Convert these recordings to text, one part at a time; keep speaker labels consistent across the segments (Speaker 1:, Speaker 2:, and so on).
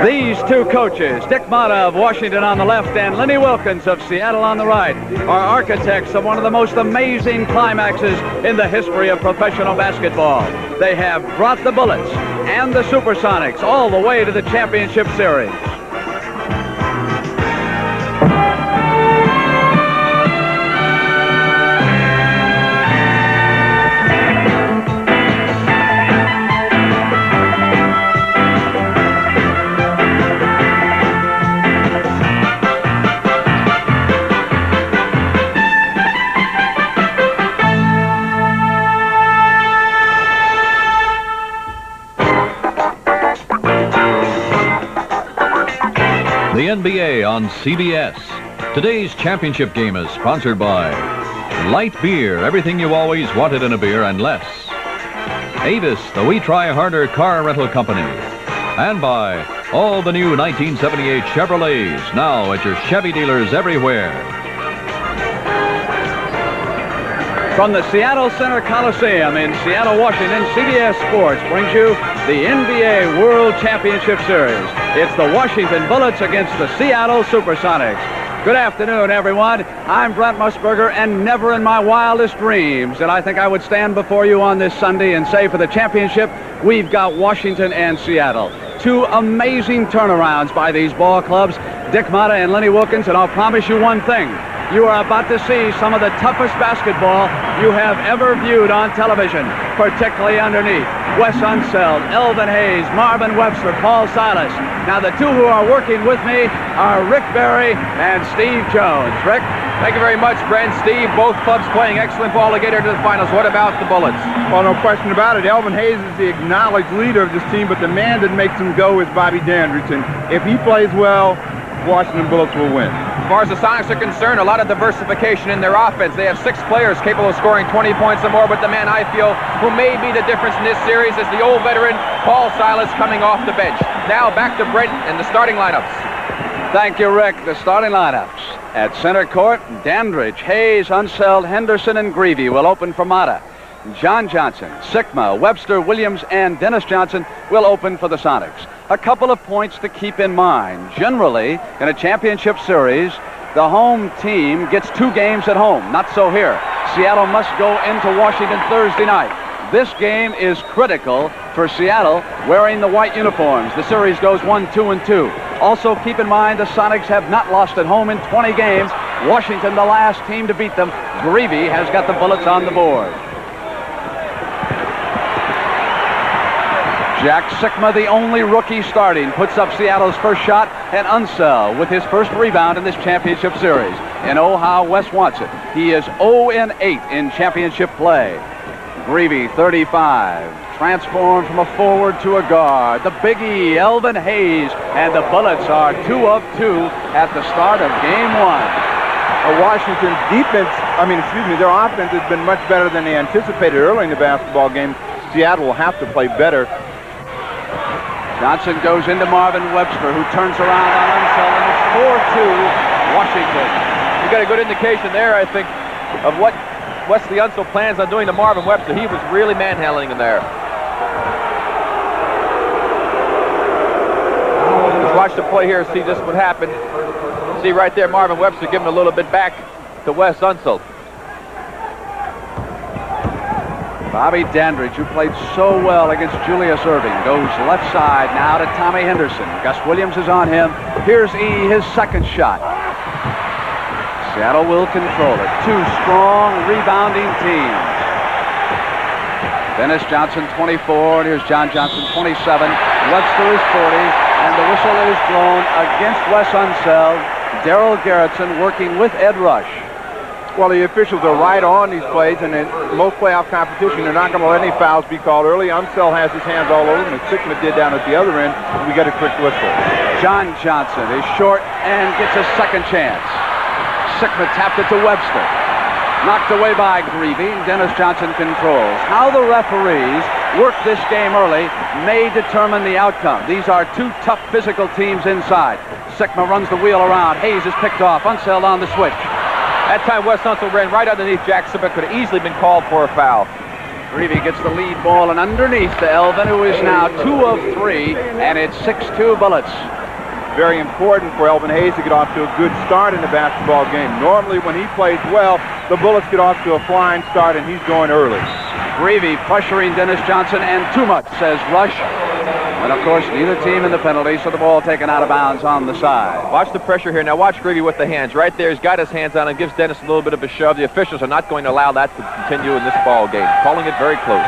Speaker 1: These two coaches, Dick Motta of Washington on the left and Lenny Wilkins of Seattle on the right, are architects of one of the most amazing climaxes in the history of professional basketball. They have brought the Bullets and the SuperSonics all the way to the championship series.
Speaker 2: The NBA on CBS. Today's championship game is sponsored by Light Beer, everything you always wanted in a beer and less. Avis, the We Try Harder car rental company. And by all the new 1978 Chevrolets, now at your Chevy dealers everywhere.
Speaker 1: From the Seattle Center Coliseum in Seattle, Washington, CBS Sports brings you the NBA World Championship Series. It's the Washington Bullets against the Seattle SuperSonics. Good afternoon, everyone. I'm Brent Musburger, and never in my wildest dreams did I think I would stand before you on this Sunday and say for the championship, we've got Washington and Seattle. Two amazing turnarounds by these ball clubs, Dick Motta and Lenny Wilkins, and I'll promise you one thing. You are about to see some of the toughest basketball you have ever viewed on television, particularly underneath. Wes Unseld, Elvin Hayes, Marvin Webster, Paul Silas. Now the two who are working with me are Rick Barry and Steve Jones. Rick?
Speaker 3: Thank you very much, Brent. Steve, both clubs playing excellent ball to get into the finals. What about the Bullets?
Speaker 4: Well, no question about it. Elvin Hayes is the acknowledged leader of this team, but the man that makes them go is Bob Dandridge. And if he plays well, Washington Bullets will win.
Speaker 3: As far as the Sonics are concerned, a lot of diversification in their offense. They have 6 players capable of scoring 20 points or more, but the man I feel who may be the difference in this series is the old veteran, Paul Silas, coming off the bench. Now back to Brent and the starting lineups.
Speaker 1: Thank you, Rick. The starting lineups. At center court, Dandridge, Hayes, Unseld, Henderson, and Greavy will open for Motta. John Johnson, Sikma, Webster, Williams, and Dennis Johnson will open for the Sonics. A couple of points to keep in mind. Generally, in a championship series, the home team gets 2 games at home. Not so here. Seattle must go into Washington Thursday night. This game is critical for Seattle wearing the white uniforms. The series goes 1-2-2. Also keep in mind the Sonics have not lost at home in 20 games. Washington, the last team to beat them. Greavy has got the Bullets on the board. Jack Sikma, the only rookie starting, puts up Seattle's first shot, and Unseld with his first rebound in this championship series. And oh, how Wes wants it. He is 0-8 in championship play. Greavy, 35, transformed from a forward to a guard. The Big E, Elvin Hayes, and the Bullets are 2 of 2 at the start of game 1.
Speaker 4: Washington's their offense has been much better than they anticipated early in the basketball game. Seattle will have to play better.
Speaker 1: Johnson goes into Marvin Webster, who turns around on Unseld, and it's 4-2 Washington.
Speaker 3: You got a good indication there, I think, of what Wesley Unseld plans on doing to Marvin Webster. He was really manhandling him there. Let's watch the play here and see just what happened. See right there, Marvin Webster giving a little bit back to Wes Unseld.
Speaker 1: Bobby Dandridge, who played so well against Julius Erving, goes left side now to Tommy Henderson. Gus Williams is on him. Here's E, his second shot. Seattle will control it. 2 strong rebounding teams. Dennis Johnson, 24, and here's John Johnson, 27. Webster is 40, and the whistle is blown against Wes Unseld. Darrell Garrettson working with Ed Rush.
Speaker 4: Well, the officials are right on these plays, and in most playoff competition, they're not going to let any fouls be called early. Unseld has his hands all over them, as Sikma did down at the other end, and we got a quick whistle.
Speaker 1: John Johnson is short and gets a second chance. Sikma tapped it to Webster. Knocked away by Greavy. Dennis Johnson controls. How the referees work this game early may determine the outcome. These are 2 tough physical teams inside. Sikma runs the wheel around. Hayes is picked off. Unseld on the switch.
Speaker 3: That time, Wes Unseld ran right underneath Jack Sikma. Could have easily been called for a foul.
Speaker 1: Greavy gets the lead ball and underneath to Elvin, who is now 2 of 3, and it's 6-2 Bullets.
Speaker 4: Very important for Elvin Hayes to get off to a good start in the basketball game. Normally, when he plays well, the Bullets get off to a flying start, and he's going early.
Speaker 1: Greavy pressuring Dennis Johnson, and too much, says Rush. And, of course, neither team in the penalty, so the ball taken out of bounds on the side.
Speaker 3: Watch the pressure here. Now watch Greavy with the hands. Right there, he's got his hands on him, gives Dennis a little bit of a shove. The officials are not going to allow that to continue in this ball game. Calling it very close.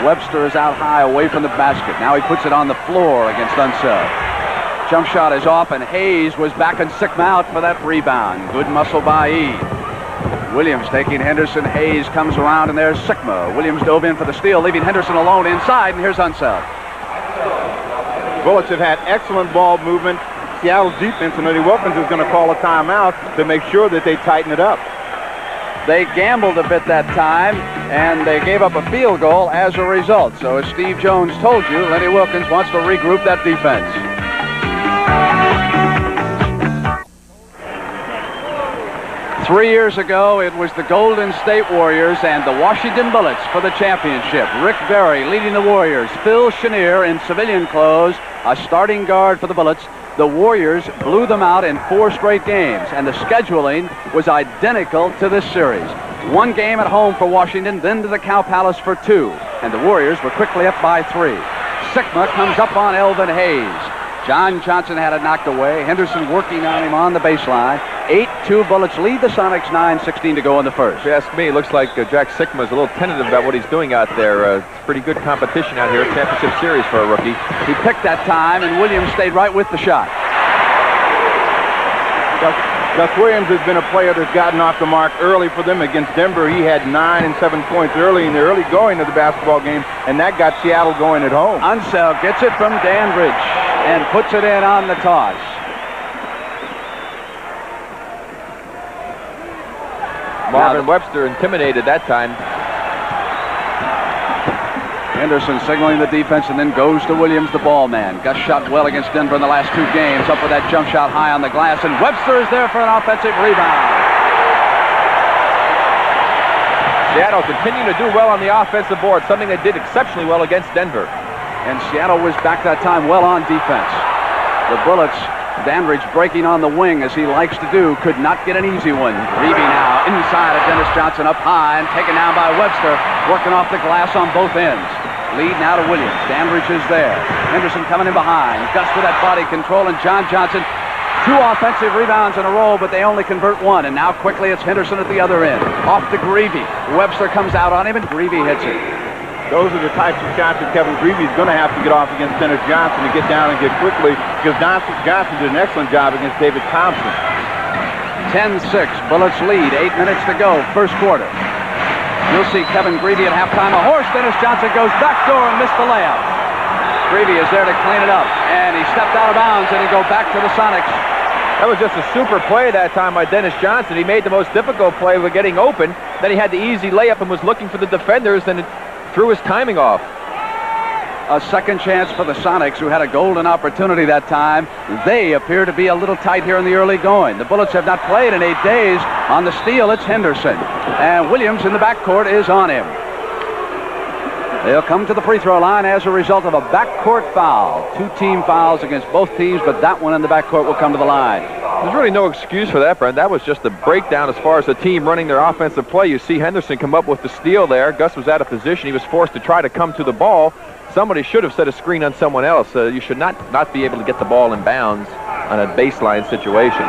Speaker 1: Webster is out high away from the basket. Now he puts it on the floor against Unseld. Jump shot is off, and Hayes was backing Sikma out for that rebound. Good muscle by E. Williams taking Henderson. Hayes comes around, and there's Sikma. Williams dove in for the steal, leaving Henderson alone inside, and here's Unseld.
Speaker 4: Bullets have had excellent ball movement. Seattle's defense, and Lenny Wilkins is going to call a timeout to make sure that they tighten it up.
Speaker 1: They gambled a bit that time, and they gave up a field goal as a result. So as Steve Jones told you, Lenny Wilkins wants to regroup that defense. 3 years ago, it was the Golden State Warriors and the Washington Bullets for the championship. Rick Barry leading the Warriors. Phil Chenier in civilian clothes, a starting guard for the Bullets. The Warriors blew them out in 4 straight games, and the scheduling was identical to this series. 1 game at home for Washington, then to the Cow Palace for 2, and the Warriors were quickly up by 3. Sikma comes up on Elvin Hayes. John Johnson had it knocked away. Henderson working on him on the baseline. 8-2 Bullets lead the Sonics, 9:16 to go in the first.
Speaker 3: If you ask me, it looks like Jack Sikma is a little tentative about what he's doing out there. It's pretty good competition out here, championship series for a rookie.
Speaker 1: He picked that time, and Williams stayed right with the shot.
Speaker 4: Gus Williams has been a player that's gotten off the mark early for them. Against Denver, he had 9 and 7 points early in the early going of the basketball game, and that got Seattle going at home.
Speaker 1: Unseld gets it from Dandridge and puts it in on the toss.
Speaker 3: Marvin Webster intimidated that time.
Speaker 1: Henderson signaling the defense and then goes to Williams, the ball man. Gus shot well against Denver in the last 2 games, up with that jump shot high on the glass, and Webster is there for an offensive rebound.
Speaker 3: Seattle continuing to do well on the offensive board, something they did exceptionally well against Denver.
Speaker 1: And Seattle was back that time well on defense. The Bullets, Dandridge breaking on the wing as he likes to do, could not get an easy one. Greavy now inside of Dennis Johnson up high and taken down by Webster, working off the glass on both ends. Lead now to Williams. Dandridge is there. Henderson coming in behind. Gus with that body control, and John Johnson. 2 offensive rebounds in a row, but they only convert 1. And now quickly it's Henderson at the other end. Off to Greavy. Webster comes out on him, and Greavy hits it.
Speaker 4: Those are the types of shots that Kevin Greavy is going to have to get off against Dennis Johnson to get down and get quickly, because Johnson did an excellent job against David Thompson.
Speaker 1: 10-6, Bullets lead, 8 minutes to go, first quarter. You'll see Kevin Greavy at halftime. A horse, Dennis Johnson goes back door and missed the layup. Greavy is there to clean it up, and he stepped out of bounds, and he go back to the Sonics.
Speaker 3: That was just a super play that time by Dennis Johnson. He made the most difficult play with getting open. Then he had the easy layup and was looking for the defenders, and it threw his timing off.
Speaker 1: A second chance for the Sonics, who had a golden opportunity that time. They appear to be a little tight here in the early going. The Bullets have not played in 8 days. On the steal, it's Henderson. And Williams in the backcourt is on him. They'll come to the free throw line as a result of a backcourt foul. 2 team fouls against both teams, but that one in the backcourt will come to the line.
Speaker 3: There's really no excuse for that, Brent. That was just a breakdown as far as the team running their offensive play. You see Henderson come up with the steal there. Gus was out of position. He was forced to try to come to the ball. Somebody should have set a screen on someone else. You should not be able to get the ball in bounds on a baseline situation.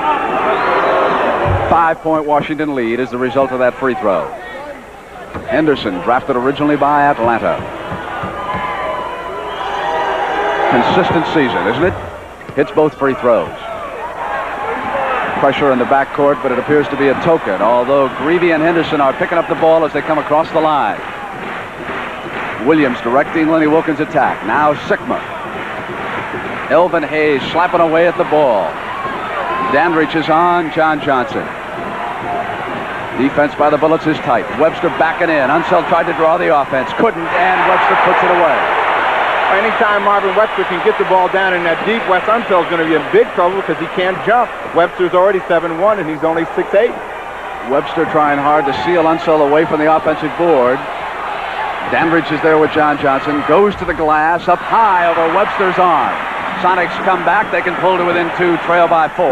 Speaker 1: 5-point Washington lead as the result of that free throw. Henderson, drafted originally by Atlanta. Consistent season, isn't it? Hits both free throws. Pressure in the backcourt, but it appears to be a token, although Greavy and Henderson are picking up the ball as they come across the line. Williams directing Lenny Wilkins' attack. Now Sikma. Elvin Hayes slapping away at the ball. Dandridge is on John Johnson. Defense by the Bullets is tight. Webster backing in. Unseld tried to draw the offense. Couldn't, and Webster puts it away.
Speaker 4: Anytime Marvin Webster can get the ball down in that deep, Wes Unseld is going to be in big trouble because he can't jump. Webster's already 7'1", and he's only 6'8".
Speaker 1: Webster trying hard to seal Unseld away from the offensive board. Dandridge is there with John Johnson. Goes to the glass, up high over Webster's arm. Sonics come back. They can pull to within 2, trail by 4.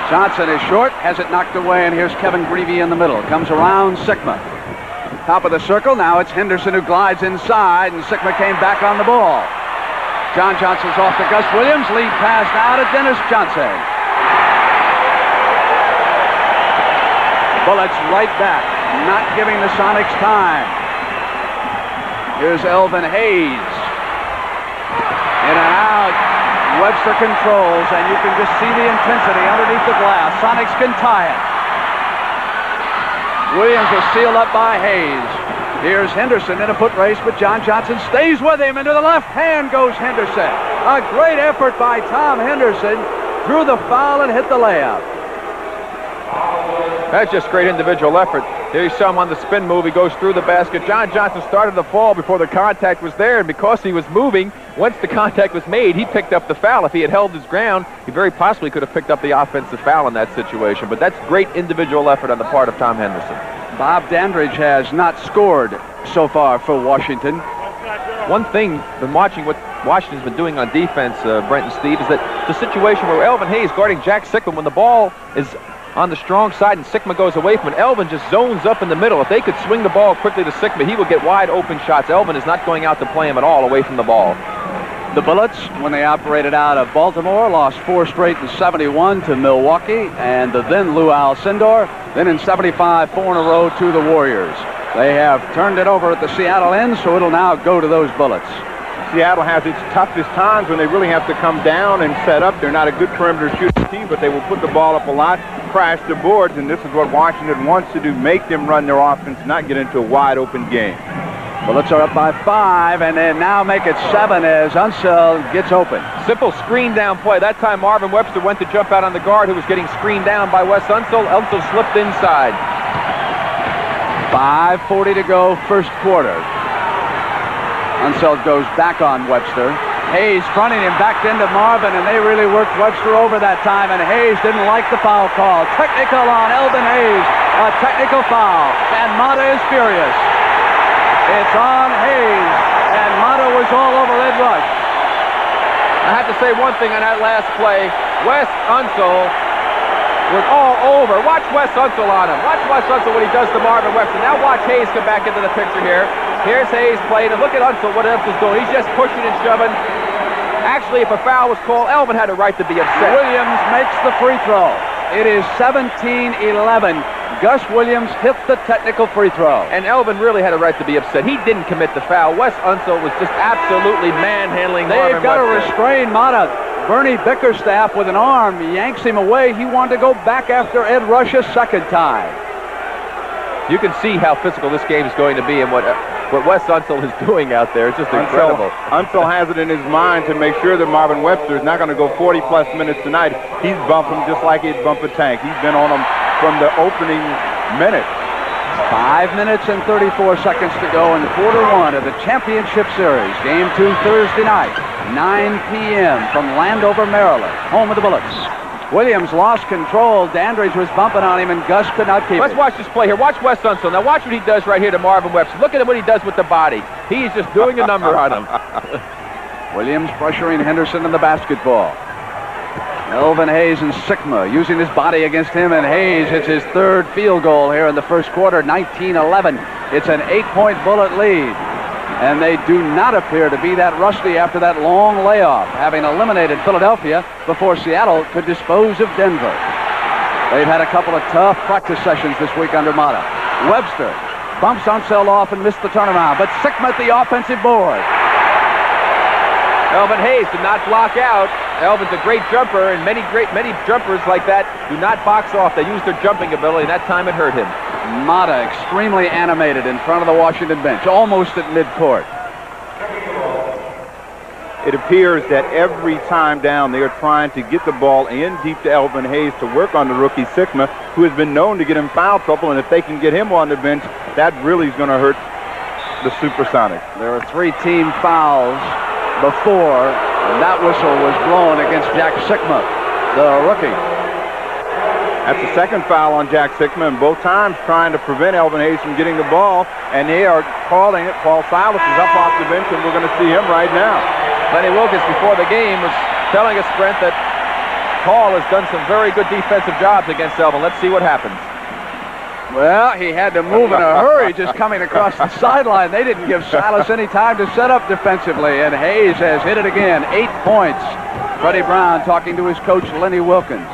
Speaker 1: Johnson is short, has it knocked away, and here's Kevin Greavy in the middle. Comes around Sikma. Top of the circle, now it's Henderson who glides inside, and Sikma came back on the ball. John Johnson's off to Gus Williams. Lead pass now to Dennis Johnson. Bullets right back, not giving the Sonics time. Here's Elvin Hayes. In and out. Webster controls, and you can just see the intensity underneath the glass. Sonics can tie it. Williams was sealed up by Hayes. Here's Henderson in a foot race, but John Johnson stays with him. Into the left hand goes Henderson. A great effort by Tom Henderson. Drew the foul and hit the layup.
Speaker 3: That's just great individual effort. There you saw him on the spin move. He goes through the basket. John Johnson started the fall before the contact was there, and because he was moving, once the contact was made, he picked up the foul. If he had held his ground, he very possibly could have picked up the offensive foul in that situation. But that's great individual effort on the part of Tom Henderson.
Speaker 1: Bob Dandridge has not scored so far for Washington.
Speaker 3: One thing, been watching what Washington's been doing on defense, Brent and Steve, is that the situation where Elvin Hayes guarding Jack Sikma, when the ball is on the strong side and Sikma goes away from it, Elvin just zones up in the middle. If they could swing the ball quickly to Sikma, he would get wide open shots. Elvin is not going out to play him at all away from the ball.
Speaker 1: The Bullets, when they operated out of Baltimore, lost 4 straight in 71 to Milwaukee and the then Lou Alcindor. Then in 75, 4 in a row to the Warriors. They have turned it over at the Seattle end, so it'll now go to those Bullets.
Speaker 4: Seattle has its toughest times when they really have to come down and set up. They're not a good perimeter shooting team, but they will put the ball up a lot, crash the boards, and this is what Washington wants to do, make them run their offense, not get into a wide-open game.
Speaker 1: Bullets are up by 5, and then now make it 7 as Unseld gets open.
Speaker 3: Simple screen down play. That time Marvin Webster went to jump out on the guard who was getting screened down by Wes Unseld. Unseld slipped inside.
Speaker 1: 5:40 to go, first quarter. Unseld goes back on Webster. Hayes fronting him, backed into Marvin, and they really worked Webster over that time, and Hayes didn't like the foul call. Technical on Elvin Hayes, a technical foul, and Mata is furious. It's on Hayes, and Mata was all over Ed Rush.
Speaker 3: I have to say one thing on that last play. Wes Unseld was all over. Watch Wes Unseld on him. Watch Wes Unseld when he does to Marvin Webster. Now watch Hayes come back into the picture here. Here's Hayes playing, and look at Unseld, what Unseld's doing. He's just pushing and shoving. Actually, if a foul was called, Elvin had a right to be upset.
Speaker 1: Williams makes the free throw. It is 17-11. Gus Williams hit the technical free throw.
Speaker 3: And Elvin really had a right to be upset. He didn't commit the foul. Wes Unseld was just absolutely manhandling Marvin
Speaker 1: They've got to
Speaker 3: Webster.
Speaker 1: restrain Mata. Bernie Bickerstaff with an arm yanks him away. He wanted to go back after Ed Rush a second time.
Speaker 3: You can see how physical this game is going to be and what Wes Unseld is doing out there. It's just incredible.
Speaker 4: Unseld has it in his mind to make sure that Marvin Webster is not going to go 40-plus minutes tonight. He's bumped him just like he'd bump a tank. He's been on him from the opening minute.
Speaker 1: 5 minutes and 34 seconds to go in quarter 1 of the championship series. Game 2 Thursday night, 9 p.m. from Landover, Maryland, home of the Bullets. Williams lost control. Dandridge was bumping on him, and Gus could not keep it.
Speaker 3: Let's watch this play here. Watch Wes Unseld. Now watch what he does right here to Marvin Webster. Look at what he does with the body. He's just doing a number on him.
Speaker 1: Williams pressuring Henderson in the basketball. Elvin Hayes and Sikma using his body against him, and Hayes hits his 3rd field goal here in the first quarter, 19-11. It's an 8-point Bullet lead, and they do not appear to be that rusty after that long layoff, having eliminated Philadelphia before Seattle could dispose of Denver. They've had a couple of tough practice sessions this week under Mata. Webster bumps Unseld off and missed the turnaround, but Sikma at the offensive board.
Speaker 3: Elvin Hayes did not block out. Elvin's a great jumper, and many jumpers like that do not box off. They use their jumping ability, and that time it hurt him.
Speaker 1: Mata extremely animated in front of the Washington bench, almost at midcourt.
Speaker 4: It appears that every time down they are trying to get the ball in deep to Elvin Hayes to work on the rookie Sikma, who has been known to get in foul trouble, and if they can get him on the bench, that really is going to hurt the Supersonics.
Speaker 1: There are 3 team fouls before, and that whistle was blown against Jack Sikma, the rookie.
Speaker 4: That's the second foul on Jack Sikma, and both times trying to prevent Elvin Hayes from getting the ball, and they are calling it. Paul Silas is up off the bench, and we're going to see him right now.
Speaker 3: Lenny Wilkins, before the game, was telling us, Brent, that Paul has done some very good defensive jobs against Elvin. Let's see what happens.
Speaker 1: Well, he had to move in a hurry just coming across the sideline. They didn't give Silas any time to set up defensively, and Hayes has hit it again. 8 points. Freddie Brown talking to his coach, Lenny Wilkins.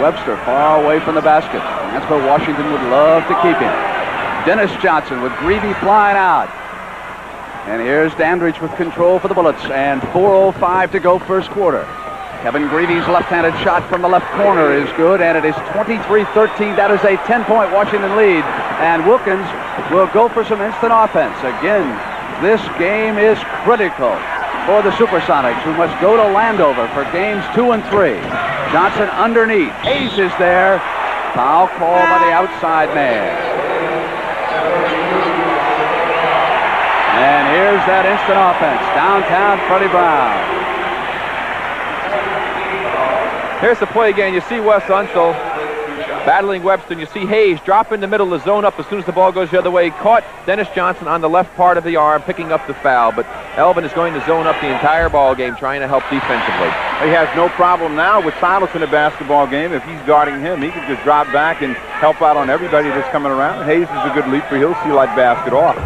Speaker 1: Webster far away from the basket. That's where Washington would love to keep him. Dennis Johnson with Greavy flying out. And here's Dandridge with control for the Bullets, and 4:05 to go first quarter. Kevin Greavy's left-handed shot from the left corner is good, and it is 23-13. That is a 10-point Washington lead, and Wilkins will go for some instant offense. Again, this game is critical for the Supersonics, who must go to Landover for games 2 and 3. Johnson underneath. Hayes is there. Foul call by the outside man. And here's that instant offense. Downtown, Freddie Brown.
Speaker 3: Here's the play again. You see Wes Unseld battling Webster, and you see Hayes drop in the middle, the zone up as soon as the ball goes the other way. Caught Dennis Johnson on the left part of the arm, picking up the foul, but Elvin is going to zone up the entire ball game, trying to help defensively.
Speaker 4: He has no problem now with Silas in a basketball game. If he's guarding him, he can just drop back and help out on everybody that's coming around. Hayes is a good leaper. He'll see like basket off.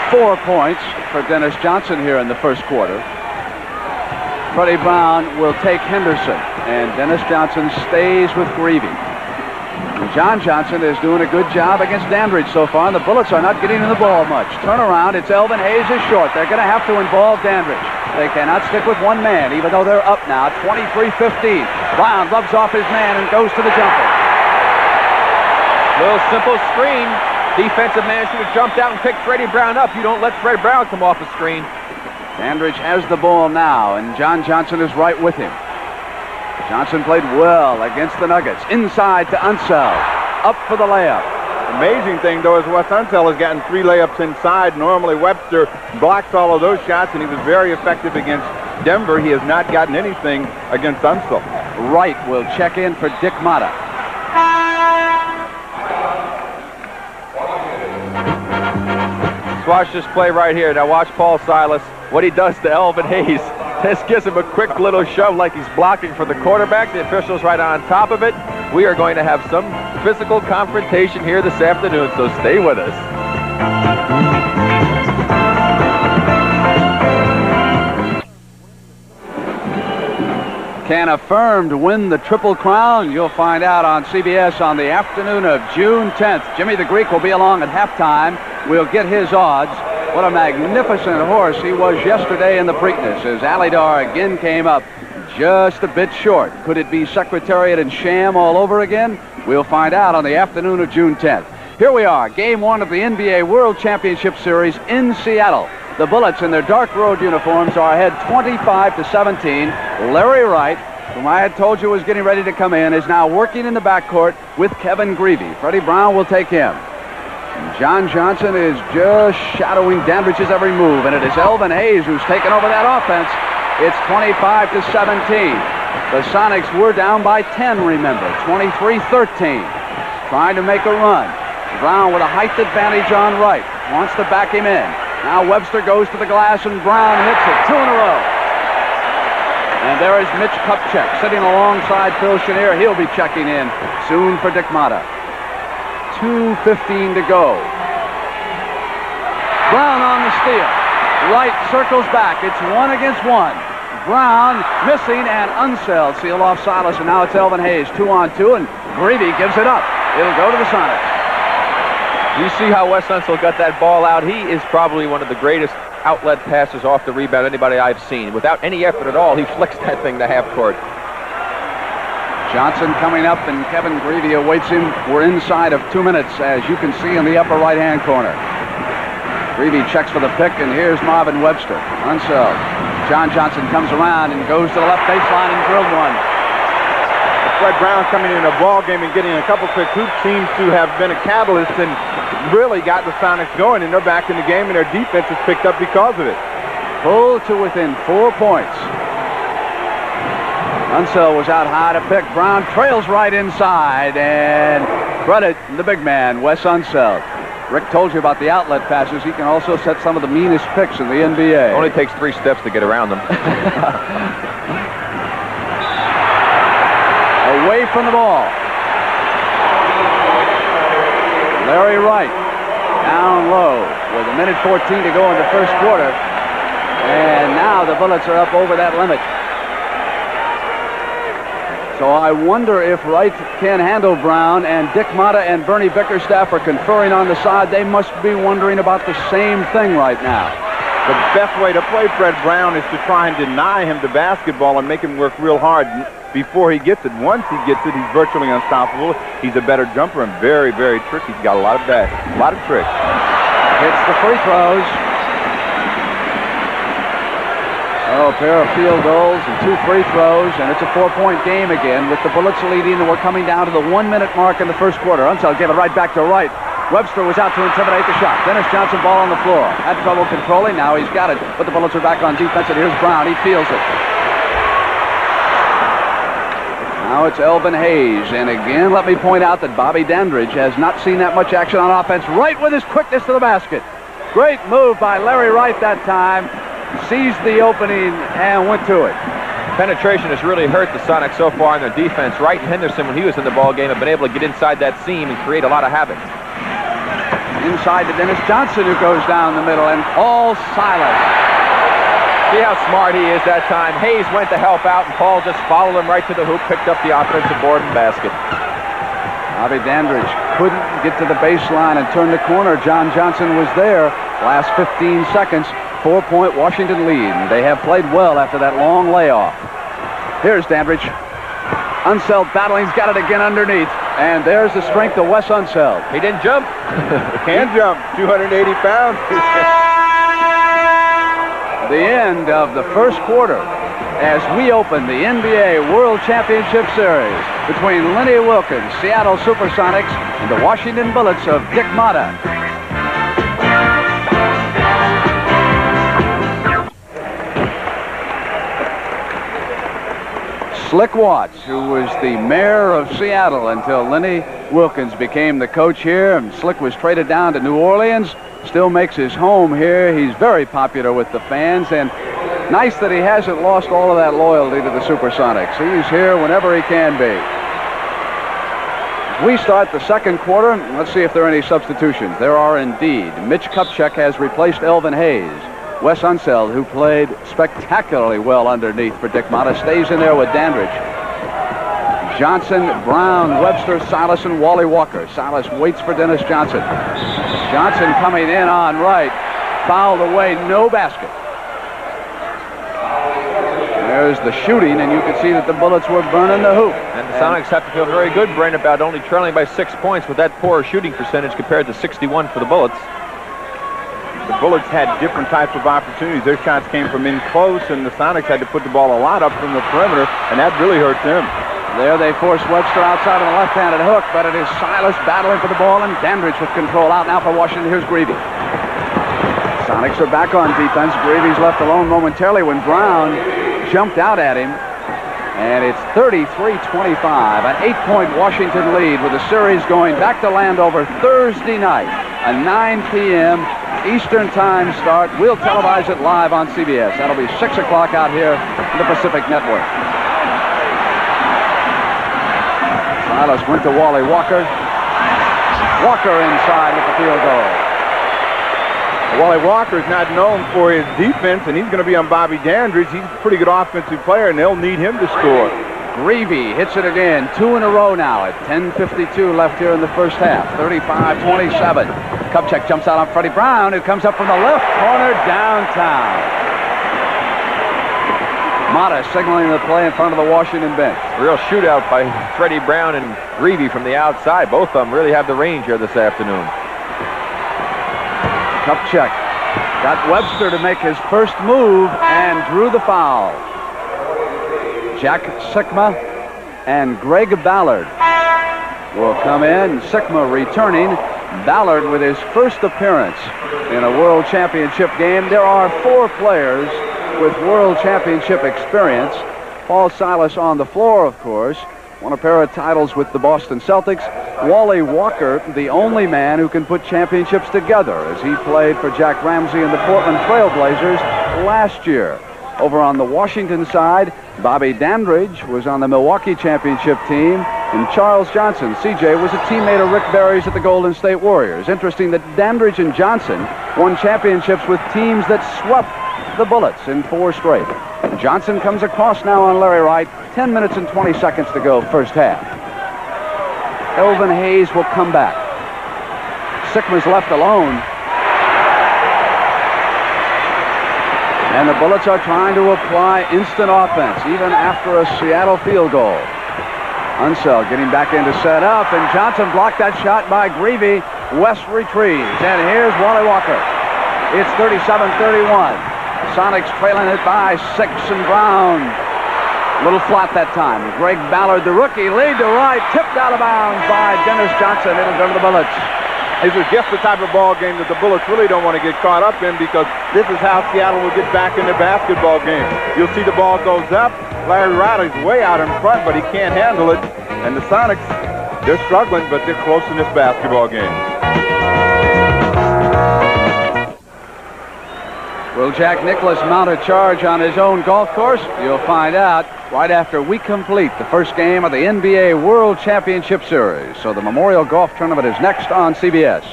Speaker 1: 4 points for Dennis Johnson here in the first quarter. Freddie Brown will take Henderson, and Dennis Johnson stays with Greavy. And John Johnson is doing a good job against Dandridge so far, and the Bullets are not getting in the ball much. Turn around, it's Elvin Hayes is short. They're going to have to involve Dandridge. They cannot stick with one man, even though they're up now, 23-15. Brown rubs off his man and goes to the jumper.
Speaker 3: Little simple screen. Defensive man should have jumped out and picked Freddie Brown up. You don't let Freddie Brown come off the screen.
Speaker 1: Dandridge has the ball now, and John Johnson is right with him. Johnson played well against the Nuggets. Inside to Unseld. Up for the layup.
Speaker 4: Amazing thing, though, is Wes Unseld has gotten 3 layups inside. Normally, Webster blocks all of those shots, and he was very effective against Denver. He has not gotten anything against Unseld.
Speaker 1: Wright will check in for Dick Motta.
Speaker 3: Let's watch this play right here. Now watch Paul Silas, what he does to Elvin Hayes. This gives him a quick little shove like he's blocking for the quarterback. The official's right on top of it. We are going to have some physical confrontation here this afternoon, so stay with us.
Speaker 1: Can Affirmed win the Triple Crown? You'll find out on CBS on the afternoon of June 10th. Jimmy the Greek will be along at halftime. We'll get his odds. What a magnificent horse he was yesterday in the Preakness, as Alydar again came up just a bit short. Could it be Secretariat and Sham all over again? We'll find out on the afternoon of June 10th. Here we are, Game 1 of the NBA World Championship Series in Seattle. The Bullets in their dark road uniforms are ahead 25-17. Larry Wright, whom I had told you was getting ready to come in, is now working in the backcourt with Kevin Greavy. Freddie Brown will take him. And John Johnson is just shadowing Dandridge's every move, and it is Elvin Hayes who's taken over that offense. It's 25-17. The Sonics were down by 10, remember, 23-13. Trying to make a run. Brown with a height advantage on Wright. Wants to back him in. Now Webster goes to the glass, and Brown hits it. 2 in a row. And there is Mitch Kupchak sitting alongside Phil Chenier. He'll be checking in soon for Dick Motta. 2:15 to go. Brown on the steal. Wright circles back. It's 1 against 1. Brown missing, and Unseld seal off Silas, and now it's Elvin Hayes 2-on-2, and Greavy gives it up. It'll go to the Sonics.
Speaker 3: You see how Wes Unseld got that ball out? He is probably one of the greatest outlet passes off the rebound anybody I've seen. Without any effort at all, he flicks that thing to half court.
Speaker 1: Johnson coming up, and Kevin Greavy awaits him. We're inside of 2 minutes, as you can see in the upper right-hand corner. Greavy checks for the pick, and here's Marvin Webster. Unseld. John Johnson comes around and goes to the left baseline and drilled one.
Speaker 4: Fred Brown coming in a ball game and getting a couple quick hoops seems to have been a catalyst and really got the Sonics going, and they're back in the game, and their defense is picked up because of it.
Speaker 1: Pulled to within 4 points. Unseld was out high to pick. Brown trails right inside, and credit the big man, Wes Unseld. Rick told you about the outlet passes. He can also set some of the meanest picks in the NBA.
Speaker 3: Only takes 3 steps to get around them.
Speaker 1: Away from the ball. Larry Wright down low with 1:14 to go in the first quarter. And now the Bullets are up over that limit. So I wonder if Wright can handle Brown, and Dick Motta and Bernie Bickerstaff are conferring on the side. They must be wondering about the same thing right now.
Speaker 4: The best way to play Fred Brown is to try and deny him the basketball and make him work real hard before he gets it. Once he gets it, he's virtually unstoppable. He's a better jumper and very, very tricky. He's got a lot of tricks.
Speaker 1: Hits the free throws. Oh, a pair of field goals and 2 free throws, and it's a 4-point game again with the Bullets leading, and we're coming down to the 1-minute mark in the first quarter. Unseld gave it right back to Wright. Webster was out to intimidate the shot. Dennis Johnson ball on the floor. Had trouble controlling. Now he's got it, but the Bullets are back on defense, and here's Brown. He feels it. Now it's Elvin Hayes, and again, let me point out that Bobby Dandridge has not seen that much action on offense. Wright with his quickness to the basket. Great move by Larry Wright that time. Seized the opening and went to it.
Speaker 3: Penetration has really hurt the Sonics so far in their defense. Wright and Henderson, when he was in the ball game, have been able to get inside that seam and create a lot of havoc.
Speaker 1: Inside to Dennis Johnson, who goes down the middle, and Paul Silas.
Speaker 3: See how smart he is that time. Hayes went to help out, and Paul just followed him right to the hoop, picked up the offensive board and basket.
Speaker 1: Bobby Dandridge couldn't get to the baseline and turn the corner. John Johnson was there. Last 15 seconds. 4-point Washington lead. They have played well after that long layoff. Here's Dandridge. Unseld battling. He's got it again underneath. And there's the strength of Wes Unseld.
Speaker 3: He didn't jump.
Speaker 4: Can jump. 280 pounds.
Speaker 1: The end of the first quarter as we open the NBA World Championship Series between Lenny Wilkens, Seattle SuperSonics, and the Washington Bullets of Dick Motta. Slick Watts, who was the mayor of Seattle until Lenny Wilkens became the coach here, and Slick was traded down to New Orleans, still makes his home here. He's very popular with the fans, and nice that he hasn't lost all of that loyalty to the SuperSonics. He's here whenever he can be. We start the second quarter. Let's see if there are any substitutions. There are indeed. Mitch Kupchak has replaced Elvin Hayes. Wes Unseld, who played spectacularly well underneath for Dick Motta, stays in there with Dandridge. Johnson, Brown, Webster, Silas, and Wally Walker. Silas waits for Dennis Johnson. Johnson coming in on right. Fouled away, no basket. There's the shooting, and you can see that the Bullets were burning the hoop.
Speaker 3: And the Sonics have to feel very good, Brent, about only trailing by 6 points with that poor shooting percentage compared to 61 for the Bullets.
Speaker 4: The Bullets had different types of opportunities. Their shots came from in close, and the Sonics had to put the ball a lot up from the perimeter, and that really hurt them.
Speaker 1: There they force Webster outside of the left-handed hook, but it is Silas battling for the ball, and Dandridge with control. Out now for Washington. Here's Greavy. Sonics are back on defense. Greavy's left alone momentarily when Brown jumped out at him, and it's 33-25, an 8-point Washington lead with the series going back to Landover Thursday night, a 9 p.m. Eastern Time start. We'll televise it live on CBS. That'll be 6 o'clock out here on the Pacific Network. Silas went to Wally Walker. Walker inside with the field goal.
Speaker 4: Wally Walker is not known for his defense, and he's going to be on Bobby Dandridge. He's a pretty good offensive player, and they'll need him to score.
Speaker 1: Greavy hits it again, 2 in a row now at 10:52 left here in the first half. 35-27. Kupchak jumps out on Freddie Brown, who comes up from the left corner downtown. Motta signaling the play in front of the Washington bench.
Speaker 3: Real shootout by Freddie Brown and Greavy from the outside. Both of them really have the range here this afternoon.
Speaker 1: Kupchak got Webster to make his first move and drew the foul. Jack Sikma and Greg Ballard will come in. Sikma returning. Ballard with his first appearance in a World Championship game. There are 4 players with World Championship experience. Paul Silas on the floor, of course. Won a pair of titles with the Boston Celtics. Wally Walker, the only man who can put championships together, as he played for Jack Ramsey and the Portland Trail Blazers last year. Over on the Washington side, Bobby Dandridge was on the Milwaukee championship team, and Charles Johnson, CJ, was a teammate of Rick Barry's at the Golden State Warriors. Interesting that Dandridge and Johnson won championships with teams that swept the Bullets in 4 straight. Johnson comes across now on Larry Wright. 10 minutes and 20 seconds to go, first half. Elvin Hayes will come back. Sikma's left alone. And the Bullets are trying to apply instant offense, even after a Seattle field goal. Unseld getting back in to set up, and Johnson blocked that shot by Greavy. West retrieves, and here's Wally Walker. It's 37-31. Sonics trailing it by 6, and Brown. A little flat that time. Greg Ballard, the rookie, lead to right, tipped out of bounds by Dennis Johnson. It'll go to the Bullets.
Speaker 4: This is just the type of ball game that the Bullets really don't want to get caught up in, because this is how Seattle will get back in the basketball game. You'll see the ball goes up. Larry Riley's way out in front, but he can't handle it. And the Sonics, they're struggling, but they're close in this basketball game.
Speaker 1: Will Jack Nicklaus mount a charge on his own golf course? You'll find out right after we complete the first game of the NBA World Championship Series. So the Memorial Golf Tournament is next on CBS.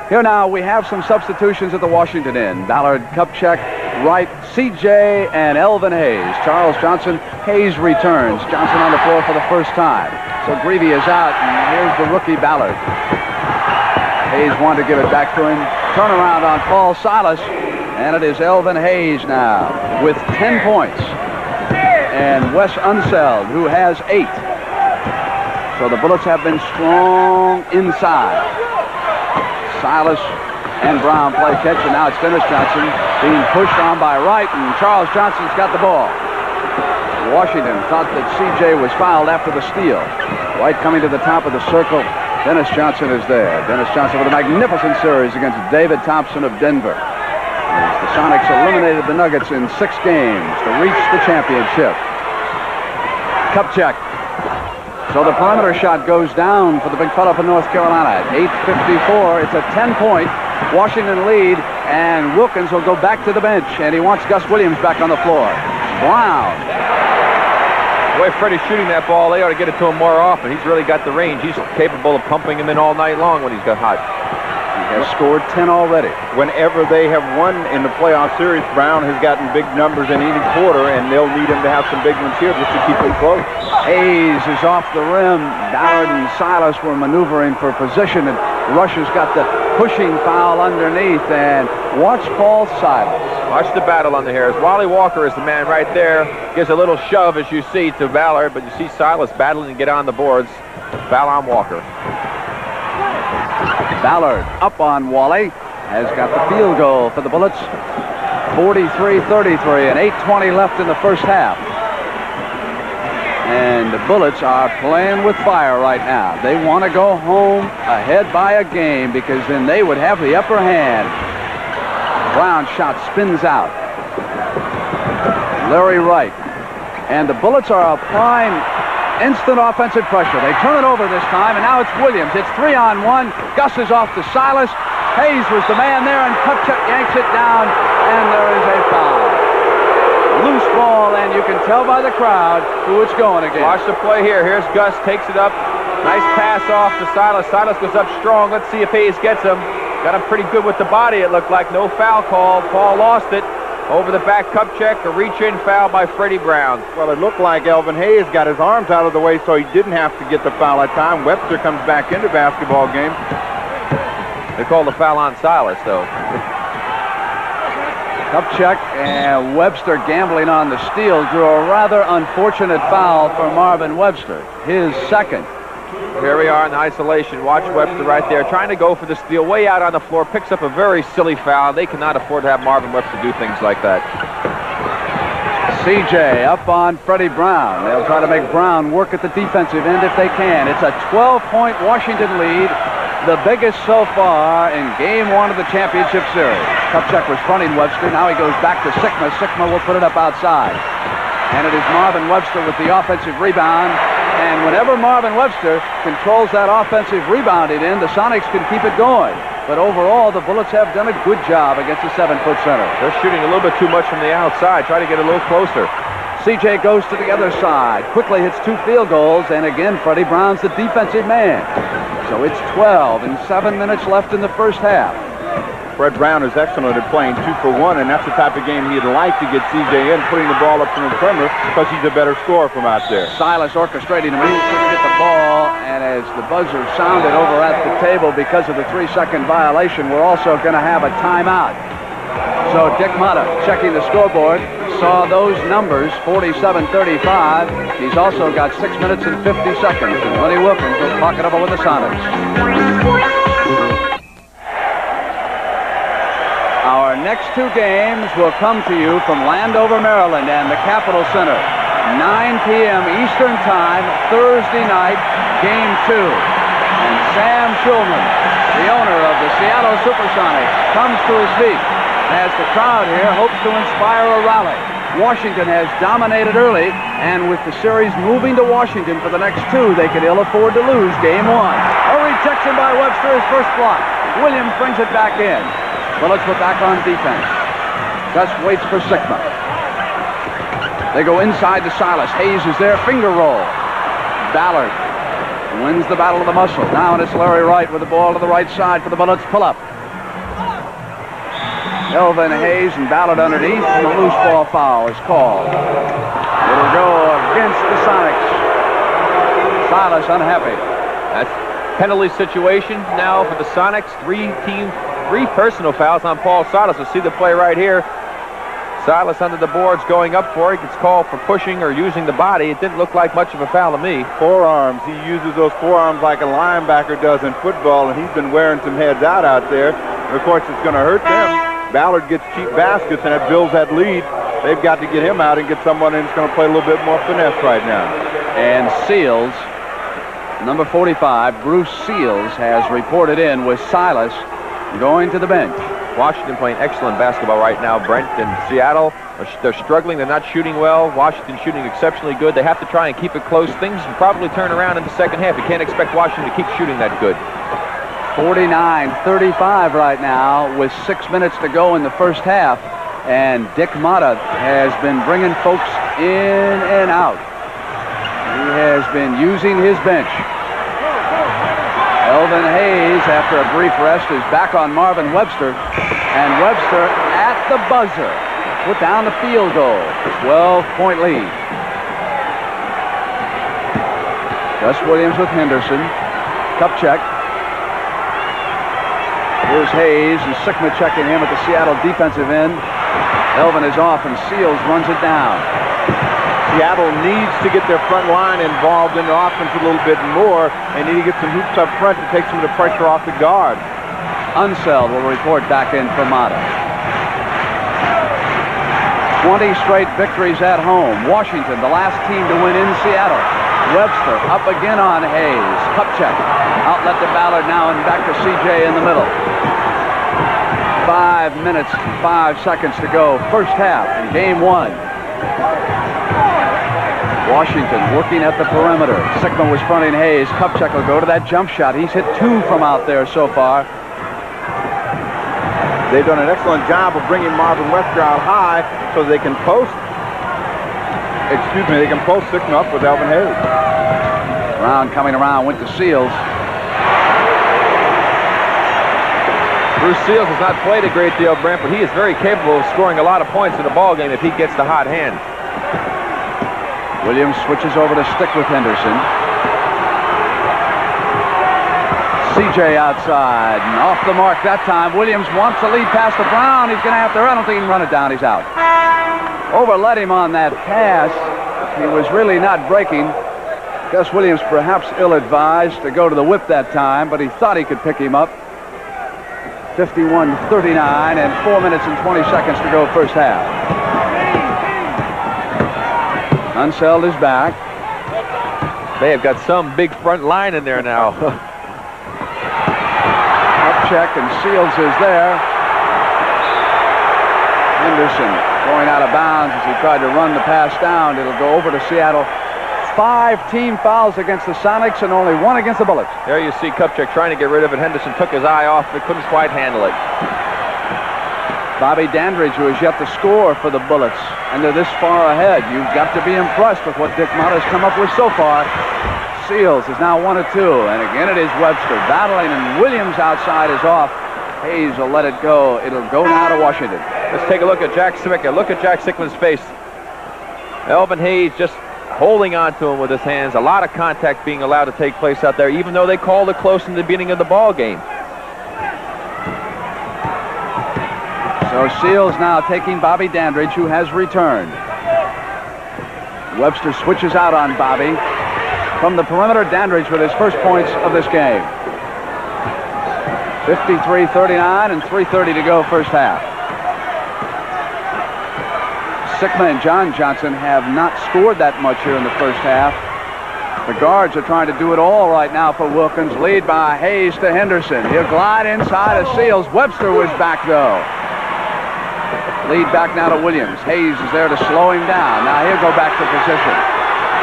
Speaker 1: Here now we have some substitutions at the Washington end. Ballard, Kupchak, Wright, CJ, and Elvin Hayes. Charles Johnson, Hayes returns. Johnson on the floor for the first time. So Greavy is out, and here's the rookie Ballard. Hayes wanted to give it back to him. Turnaround on Paul Silas. And it is Elvin Hayes now with 10 points. And Wes Unseld, who has 8. So the Bullets have been strong inside. Silas and Brown play catch, and now it's Dennis Johnson being pushed on by Wright, and Charles Johnson's got the ball. Washington thought that CJ was fouled after the steal. Wright coming to the top of the circle. Dennis Johnson is there. Dennis Johnson with a magnificent series against David Thompson of Denver. The Sonics eliminated the Nuggets in 6 games to reach the championship. Kupchak. So the perimeter shot goes down for the big fella from North Carolina. At 8:54, it's a 10-point Washington lead, and Wilkins will go back to the bench, and he wants Gus Williams back on the floor. Brown.
Speaker 3: The way Freddie's shooting that ball, they ought to get it to him more often. He's really got the range. He's capable of pumping him in all night long when he's got hot.
Speaker 1: He has scored 10 already.
Speaker 4: Whenever they have won in the playoff series, Brown has gotten big numbers in any quarter, and they'll need him to have some big ones here just to keep it close.
Speaker 1: Hayes is off the rim. Ballard and Silas were maneuvering for position, and Rush has got the pushing foul underneath. And watch Paul Silas.
Speaker 3: Watch the battle on the hairs. Wally Walker is the man right there. Gives a little shove, as you see, to Ballard, but you see Silas battling to get on the boards. Foul on Walker.
Speaker 1: Ballard up on Wally. Has got the field goal for the Bullets. 43-33, and 8:20 left in the first half. And the Bullets are playing with fire right now. They want to go home ahead by a game, because then they would have the upper hand. Brown shot spins out. Larry Wright. And the Bullets are applying instant offensive pressure. They turn it over this time, and now it's Williams. It's 3-on-1. Gus is off to Silas. Hayes was the man there, and Kupchak yanks it down, and there is a foul. Loose ball, and you can tell by the crowd who it's going against.
Speaker 3: Watch the play here. Here's Gus, takes it up. Nice pass off to Silas. Silas goes up strong. Let's see if Hayes gets him. Got him pretty good with the body, it looked like. No foul call. Paul lost it. Over the back, Kupchak, a reach-in foul by Freddie Brown.
Speaker 4: Well, it looked like Elvin Hayes got his arms out of the way, so he didn't have to get the foul that time. Webster comes back into basketball game.
Speaker 3: They called the foul on Silas, though.
Speaker 1: Kupchak and Webster gambling on the steal drew a rather unfortunate foul for Marvin Webster, his second.
Speaker 3: Here we are in isolation. Watch Webster right there, trying to go for the steal, way out on the floor, picks up a very silly foul. They cannot afford to have Marvin Webster do things like that.
Speaker 1: CJ up on Freddie Brown. They'll try to make Brown work at the defensive end if they can. It's a 12-point Washington lead, the biggest so far in Game 1 of the championship series. Kupchak was fronting Webster. Now he goes back to Sikma. Sikma will put it up outside. And it is Marvin Webster with the offensive rebound. And whenever Marvin Webster controls that offensive rebounding end, the Sonics can keep it going. But overall, the Bullets have done a good job against the 7-foot center.
Speaker 3: They're shooting a little bit too much from the outside. Try to get a little closer.
Speaker 1: CJ goes to the other side, quickly hits 2 field goals, and again, Freddie Brown's the defensive man. So it's 12 and 7 minutes left in the first half.
Speaker 4: Fred Brown is excellent at playing 2 for 1, and that's the type of game he'd like to get CJ in, putting the ball up from the perimeter, because he's a better scorer from out there.
Speaker 1: Silas orchestrating a move to get the ball, and as the buzzer sounded over at the table because of the 3-second violation, we're also going to have a timeout. So Dick Motta, checking the scoreboard, saw those numbers, 47-35. He's also got 6 minutes and 50 seconds, and Lenny Wilkins will talk it over with the Sonics. Our next 2 games will come to you from Landover, Maryland and the Capitol Center. 9 p.m. Eastern Time, Thursday night, Game 2. And Sam Schulman, the owner of the Seattle SuperSonics, comes to his feet as the crowd here hopes to inspire a rally. Washington has dominated early, and with the series moving to Washington for the next 2, they can ill afford to lose Game 1. A rejection by Webster, his first block. Williams brings it back in. Bullets put back on defense. Gus waits for Sikma. They go inside to Silas. Hayes is there, finger roll. Ballard wins the battle of the muscle. Now it's Larry Wright with the ball to the right side for the Bullets. Pull up. Elvin Hayes and Ballard underneath, and the loose ball foul is called. It'll go against the Sonics. Silas unhappy.
Speaker 3: That's penalty situation now for the Sonics. 3 personal fouls on Paul Silas. We'll see the play right here. Silas under the boards going up for it. Gets called for pushing or using the body. It didn't look like much of a foul to me.
Speaker 4: Forearms. He uses those forearms like a linebacker does in football, and he's been wearing some heads out there. And of course, it's going to hurt them. Ballard gets cheap baskets, and it builds that lead. They've got to get him out and get someone in who's going to play a little bit more finesse right now.
Speaker 1: And Seals, number 45, Bruce Seals, has reported in with Silas going to the bench.
Speaker 3: Washington playing excellent basketball right now, Brent. And Seattle, they're struggling. They're not shooting well. Washington shooting exceptionally good. They have to try and keep it close. Things will probably turn around in the second half. You can't expect Washington to keep shooting that good.
Speaker 1: 49-35 right now with 6 minutes to go in the first half. And Dick Motta has been bringing folks in and out. He has been using his bench. Elvin Hayes, after a brief rest, is back on Marvin Webster. And Webster at the buzzer put down the field goal. 12-point lead. Gus Williams with Henderson. Cup check. Here's Hayes and Sikma checking him at the Seattle defensive end. Elvin is off and Seals runs it down.
Speaker 4: Seattle needs to get their front line involved in the offense a little bit more. They need to get some hoops up front to take some of the pressure off the guard.
Speaker 1: Unseld will report back in for Motta. 20 straight victories at home. Washington, the last team to win in Seattle. Webster up again on Hayes. Cup check. Outlet to Ballard now and back to CJ in the middle. 5 minutes, 5 seconds to go. First half in Game 1. Washington working at the perimeter. Sikma was fronting Hayes. Kupchak will go to that jump shot. He's hit 2 from out there so far.
Speaker 4: They've done an excellent job of bringing Marvin Webster out high so they can post. They can post Sikma up with Elvin Hayes.
Speaker 1: Brown coming around, went to Seals.
Speaker 3: Bruce Seals has not played a great deal, Brent, but he is very capable of scoring a lot of points in a ball game if he gets the hot hand.
Speaker 1: Williams switches over to stick with Henderson. CJ outside and off the mark that time. Williams wants to lead pass to Brown. He's going to have to, I don't think he can run it down. He's out. Overlet him on that pass. He was really not breaking. Gus Williams perhaps ill-advised to go to the whip that time, but he thought he could pick him up. 51-39 and 4 minutes and 20 seconds to go first half. Unseld is back.
Speaker 3: They have got some big front line in there now.
Speaker 1: Up check and Seals is there. Henderson going out of bounds as he tried to run the pass down. It'll go over to Seattle. 5 team fouls against the Sonics and only 1 against the Bullets.
Speaker 3: There you see Kupchak trying to get rid of it. Henderson took his eye off it, couldn't quite handle it.
Speaker 1: Bobby Dandridge, who has yet to score for the Bullets, and they're this far ahead. You've got to be impressed with what Dick Motta has come up with so far. Seals is now 1 of 2, and again it is Webster battling, and Williams outside is off. Hayes will let it go. It'll go now to Washington.
Speaker 3: Let's take a look at Jack Sikma. Look at Jack Sikma's face. Elvin Hayes just holding on to him with his hands. A lot of contact being allowed to take place out there, even though they called it close in the beginning of the ball game.
Speaker 1: So Seals now taking Bobby Dandridge, who has returned. Webster switches out on Bobby. From the perimeter, Dandridge with his first points of this game. 53-39 and 3:30 to go first half. Sikma and John Johnson have not scored that much here in the first half. The guards are trying to do it all right now for Wilkins. Lead by Hayes to Henderson. He'll glide inside of Seals. Webster was back, though. Lead back now to Williams. Hayes is there to slow him down. Now he'll go back to position.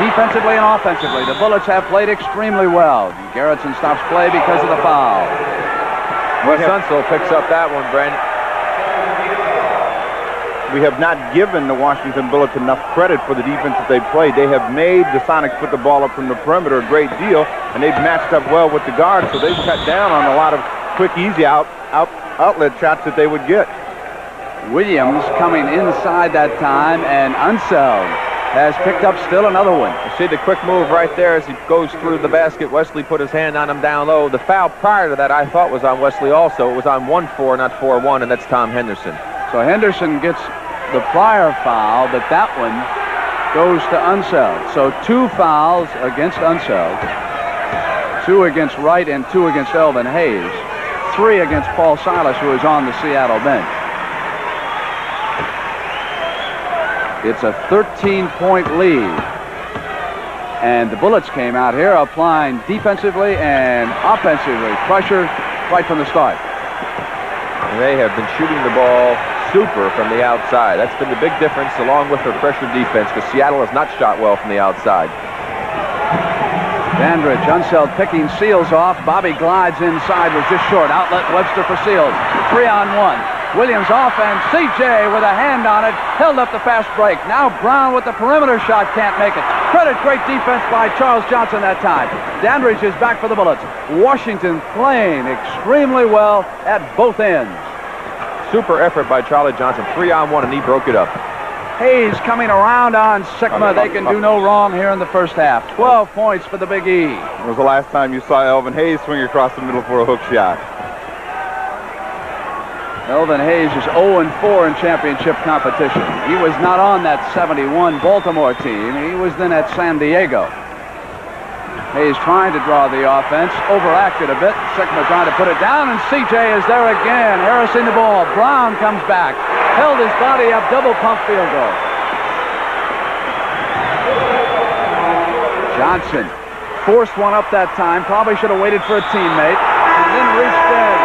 Speaker 1: Defensively and offensively, the Bullets have played extremely well. Garrettson stops play because of the foul.
Speaker 3: Wes Unseld picks up that one, Brent.
Speaker 4: We have not given the Washington Bullets enough credit for the defense that they've played. They have made the Sonics put the ball up from the perimeter a great deal, and they've matched up well with the guards, so they've cut down on a lot of quick, easy outlet shots that they would get.
Speaker 1: Williams coming inside that time, and Unseld has picked up still another one.
Speaker 3: You see the quick move right there as he goes through the basket. Wesley put his hand on him down low. The foul prior to that I thought was on Wesley also. It was on 1-4, not 4-1, and that's Tom Henderson.
Speaker 1: So Henderson gets the prior foul, but that one goes to Unseld. So 2 fouls against Unseld, 2 against Wright and 2 against Elvin Hayes, 3 against Paul Silas, who is on the Seattle bench. It's a 13-point lead. And the Bullets came out here applying defensively and offensively pressure right from the start.
Speaker 3: They have been shooting the ball super from the outside. That's been the big difference along with their pressure defense, because Seattle has not shot well from the outside.
Speaker 1: Dandridge, Unseld picking Seals off. Bobby glides inside, was just short. Outlet Webster for Seals. 3-on-1. Williams off, and C.J. with a hand on it, held up the fast break. Now Brown with the perimeter shot, can't make it. Credit, great defense by Charles Johnson that time. Dandridge is back for the Bullets. Washington playing extremely well at both ends.
Speaker 3: Super effort by Charlie Johnson. 3-on-1, and he broke it up.
Speaker 1: Hayes coming around on Sikma. They can do no wrong here in the first half. 12 points for the Big E.
Speaker 4: It was the last time you saw Elvin Hayes swing across the middle for a hook shot.
Speaker 1: Elvin Hayes is 0-4 in championship competition. He was not on that 71 Baltimore team. He was then at San Diego. Hayes trying to draw the offense, overacted a bit. Sikma trying to put it down, and C.J. is there again. Harrison the ball. Brown comes back. Held his body up, double pump field goal. Johnson forced one up that time. Probably should have waited for a teammate, and then reached in.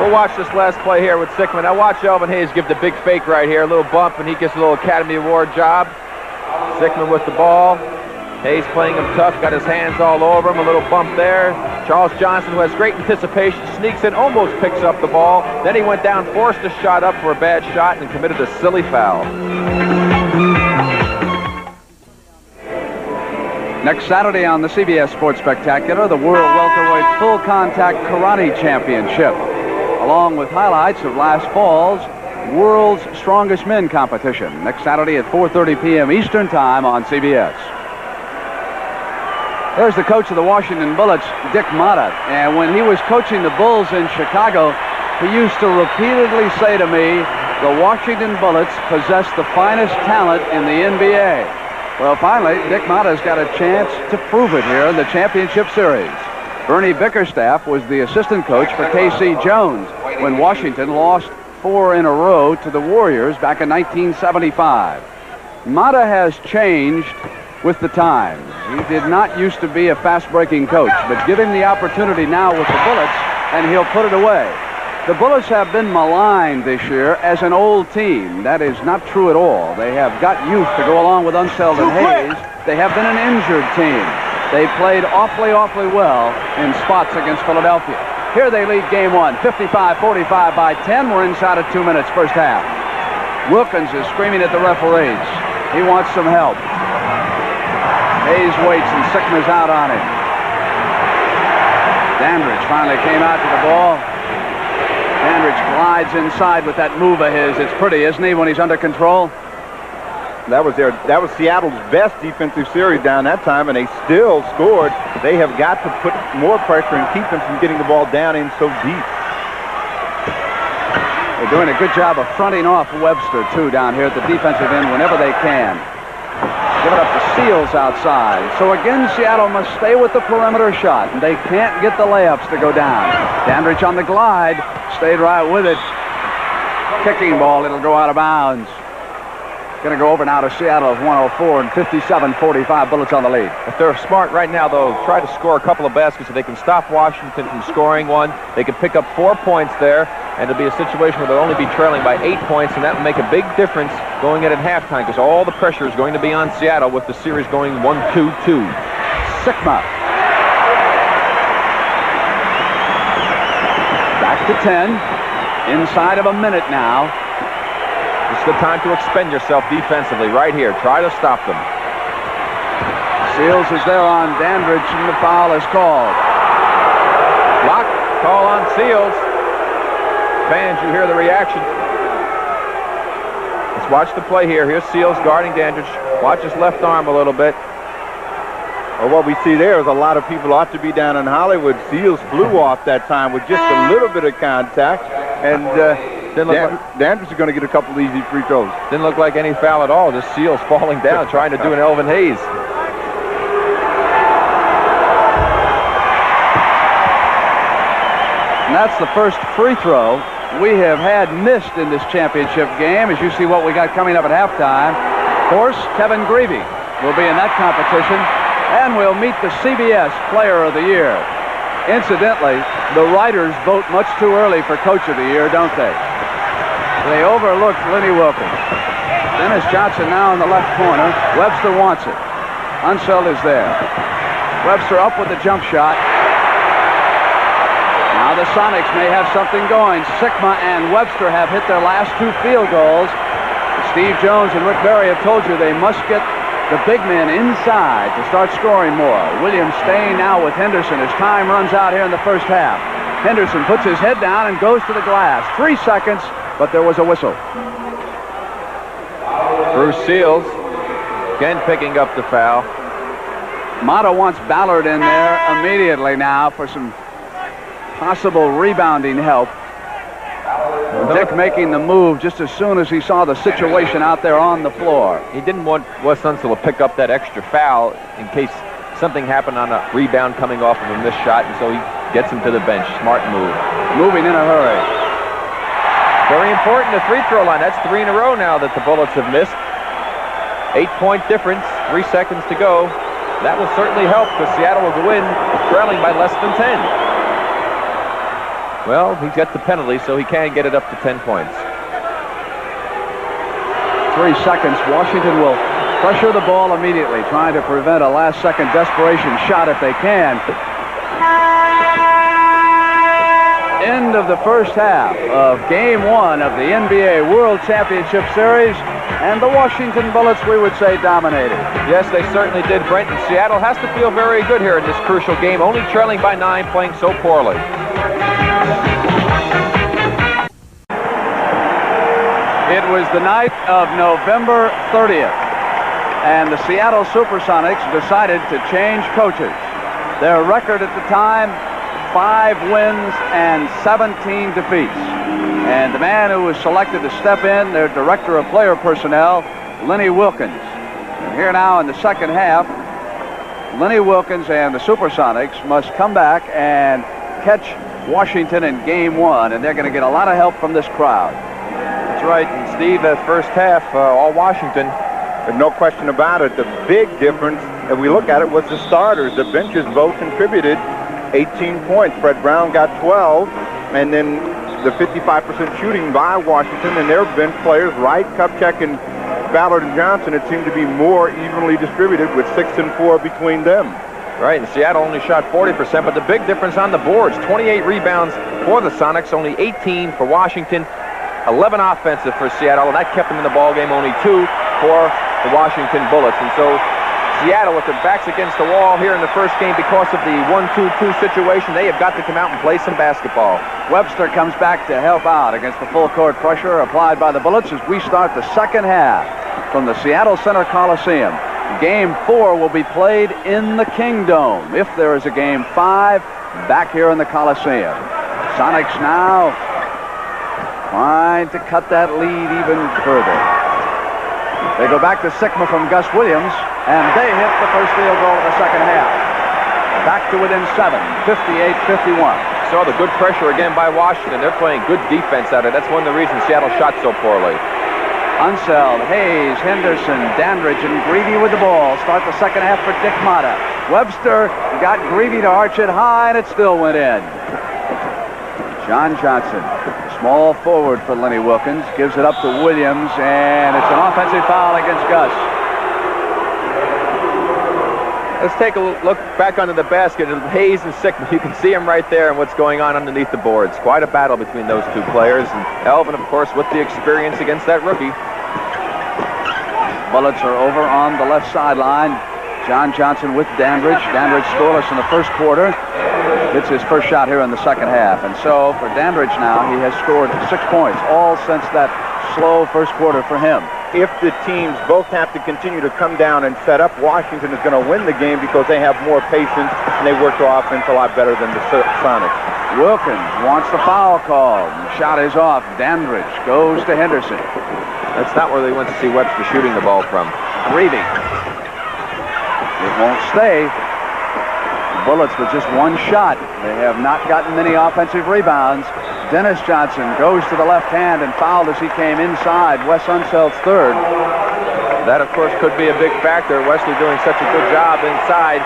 Speaker 3: We'll watch this last play here with Sikma. Now watch Elvin Hayes give the big fake right here. A little bump, and he gets a little Academy Award job. Sikma with the ball. Hayes playing him tough, got his hands all over him. A little bump there. Charles Johnson, who has great anticipation, sneaks in, almost picks up the ball. Then he went down, forced a shot up for a bad shot, and committed a silly foul.
Speaker 1: Next Saturday on the CBS Sports Spectacular, the World Welterweight Full Contact Karate Championship, along with highlights of last fall's World's Strongest Men competition. Next Saturday at 4:30 p.m. Eastern Time on CBS. There's the coach of the Washington Bullets, Dick Motta. And when he was coaching the Bulls in Chicago, he used to repeatedly say to me, the Washington Bullets possess the finest talent in the NBA. Well, finally, Dick Motta's got a chance to prove it here in the championship series. Bernie Bickerstaff was the assistant coach for K.C. Jones when Washington lost 4 in a row to the Warriors back in 1975. Motta has changed with the times. He did not used to be a fast-breaking coach, but give him the opportunity now with the Bullets, and he'll put it away. The Bullets have been maligned this year as an old team. That is not true at all. They have got youth to go along with Unseld and Hayes. They have been an injured team. They played awfully well in spots against Philadelphia. Here they lead game one, 55-45 by 10. We're inside of 2 minutes, first half. Wilkins is screaming at the referees. He wants some help. Hayes waits and Sikma's out on him. Dandridge finally came out to the ball. Dandridge glides inside with that move of his. It's pretty, isn't he, when he's under control?
Speaker 4: That was Seattle's best defensive series down that time, and they still scored. They have got to put more pressure and keep them from getting the ball down in so deep.
Speaker 1: They're doing a good job of fronting off Webster, too, down here at the defensive end whenever they can. Give it up to Seals outside. So again, Seattle must stay with the perimeter shot, and they can't get the layups to go down. Dandridge on the glide, stayed right with it. Kicking ball, it'll go out of bounds. Going to go over now to Seattle with 104 and 57-45 Bullets on the lead.
Speaker 3: If they're smart right now, they'll try to score a couple of baskets so they can stop Washington from scoring one. They can pick up 4 points there, and it'll be a situation where they'll only be trailing by 8 points, and that will make a big difference going in at halftime because all the pressure is going to be on Seattle with the series going 1-2-2.
Speaker 1: Sikma. Back to 10. Inside of a minute now.
Speaker 3: This is the time to expend yourself defensively right here. Try to stop them.
Speaker 1: Seals is there on Dandridge, and the foul is called.
Speaker 3: Block call on Seals. Fans, you hear the reaction. Let's watch the play here. Here's Seals guarding Dandridge. Watch his left arm a little bit.
Speaker 4: Well, what we see there is a lot of people ought to be down in Hollywood. Seals flew off that time with just a little bit of contact, and Dandridge is going to get a couple easy free throws.
Speaker 3: Didn't look like any foul at all. Just Seals falling down, trying to do an Elvin Hayes.
Speaker 1: And that's the first free throw we have had missed in this championship game, as you see what we got coming up at halftime. Of course, Kevin Greavy will be in that competition, and we'll meet the CBS Player of the Year. Incidentally, the writers vote much too early for Coach of the Year, don't they? They overlooked Lenny Wilkins. Dennis Johnson now in the left corner. Webster wants it. Unseld is there. Webster up with the jump shot. Now the Sonics may have something going. Sikma and Webster have hit their last 2 field goals. Steve Jones and Rick Barry have told you they must get the big men inside to start scoring more. Williams staying now with Henderson as time runs out here in the first half. Henderson puts his head down and goes to the glass. 3 seconds, but there was a whistle.
Speaker 3: Bruce Seals again picking up the foul.
Speaker 1: Mata wants Ballard in there immediately now for some possible rebounding help. Dick making the move just as soon as he saw the situation out there on the floor.
Speaker 3: He didn't want Wes Unseld to pick up that extra foul in case something happened on a rebound coming off of a missed shot, and so he gets him to the bench. Smart move.
Speaker 1: Moving in a hurry.
Speaker 3: Very important, the free throw line. That's 3 in a row now that the Bullets have missed. 8-point difference, 3 seconds to go. That will certainly help because Seattle will go in trailing by less than 10. Well, he's got the penalty, so he can get it up to 10 points.
Speaker 1: 3 seconds. Washington will pressure the ball immediately, trying to prevent a last-second desperation shot if they can. End of the first half of Game 1 of the NBA World Championship Series, and the Washington Bullets, we would say, dominated.
Speaker 3: Yes, they certainly did, Brent, and Seattle has to feel very good here in this crucial game, only trailing by 9, playing so poorly.
Speaker 1: It was the night of November 30th, and the Seattle SuperSonics decided to change coaches. Their record at the time, 5 wins and 17 defeats. And the man who was selected to step in, their director of player personnel, Lenny Wilkins. And here now in the second half, Lenny Wilkins and the SuperSonics must come back and catch Washington in Game 1, and they're going to get a lot of help from this crowd.
Speaker 3: That's right, and Steve, that first half, all Washington.
Speaker 4: There's no question about it. The big difference, if we look at it, was the starters. The benches both contributed 18 points. Fred Brown got 12, and then the 55% shooting by Washington, and there have been players, Wright, Kupchak, and Ballard and Johnson, it seemed to be more evenly distributed with 6 and 4 between them.
Speaker 3: Right, and Seattle only shot 40%, but the big difference on the boards, 28 rebounds for the Sonics, only 18 for Washington, 11 offensive for Seattle, and that kept them in the ballgame, only 2 for the Washington Bullets. And so Seattle, with their backs against the wall here in the first game because of the 1-2-2 situation, they have got to come out and play some basketball.
Speaker 1: Webster comes back to help out against the full court pressure applied by the Bullets as we start the second half from the Seattle Center Coliseum. Game 4 will be played in the Kingdome. If there is a Game 5, back here in the Coliseum. Sonics now trying to cut that lead even further. They go back to Sikma from Gus Williams, and they hit the first field goal of the second half. Back to within 7, 58-51.
Speaker 3: Saw the good pressure again by Washington. They're playing good defense out of it. That's one of the reasons Seattle shot so poorly.
Speaker 1: Unseld, Hayes, Henderson, Dandridge, and Greavy with the ball. Start the second half for Dick Motta. Webster got Greavy to arch it high, and it still went in. John Johnson, small forward for Lenny Wilkins, gives it up to Williams, and it's an offensive foul against Gus.
Speaker 3: Let's take a look back onto the basket of Hayes and Sikma. You can see him right there and what's going on underneath the boards. Quite a battle between those two players. And Elvin, of course, with the experience against that rookie.
Speaker 1: Bullets are over on the left sideline. John Johnson with Dandridge. Dandridge scoreless in the first quarter. It's his first shot here in the second half. And so for Dandridge now, he has scored 6 points, all since that slow first quarter for him.
Speaker 4: If the teams both have to continue to come down and set up, Washington is going to win the game because they have more patience and they work their offense a lot better than the Sonics.
Speaker 1: Wilkins wants the foul called. Shot is off. Dandridge goes to Henderson.
Speaker 3: That's not where they went to see Webster shooting the ball from.
Speaker 1: Greavy. It won't stay. Bullets with just one shot. They have not gotten many offensive rebounds. Dennis Johnson goes to the left hand and fouled as he came inside. Wes Unseld's third.
Speaker 3: That, of course, could be a big factor. Wesley doing such a good job inside.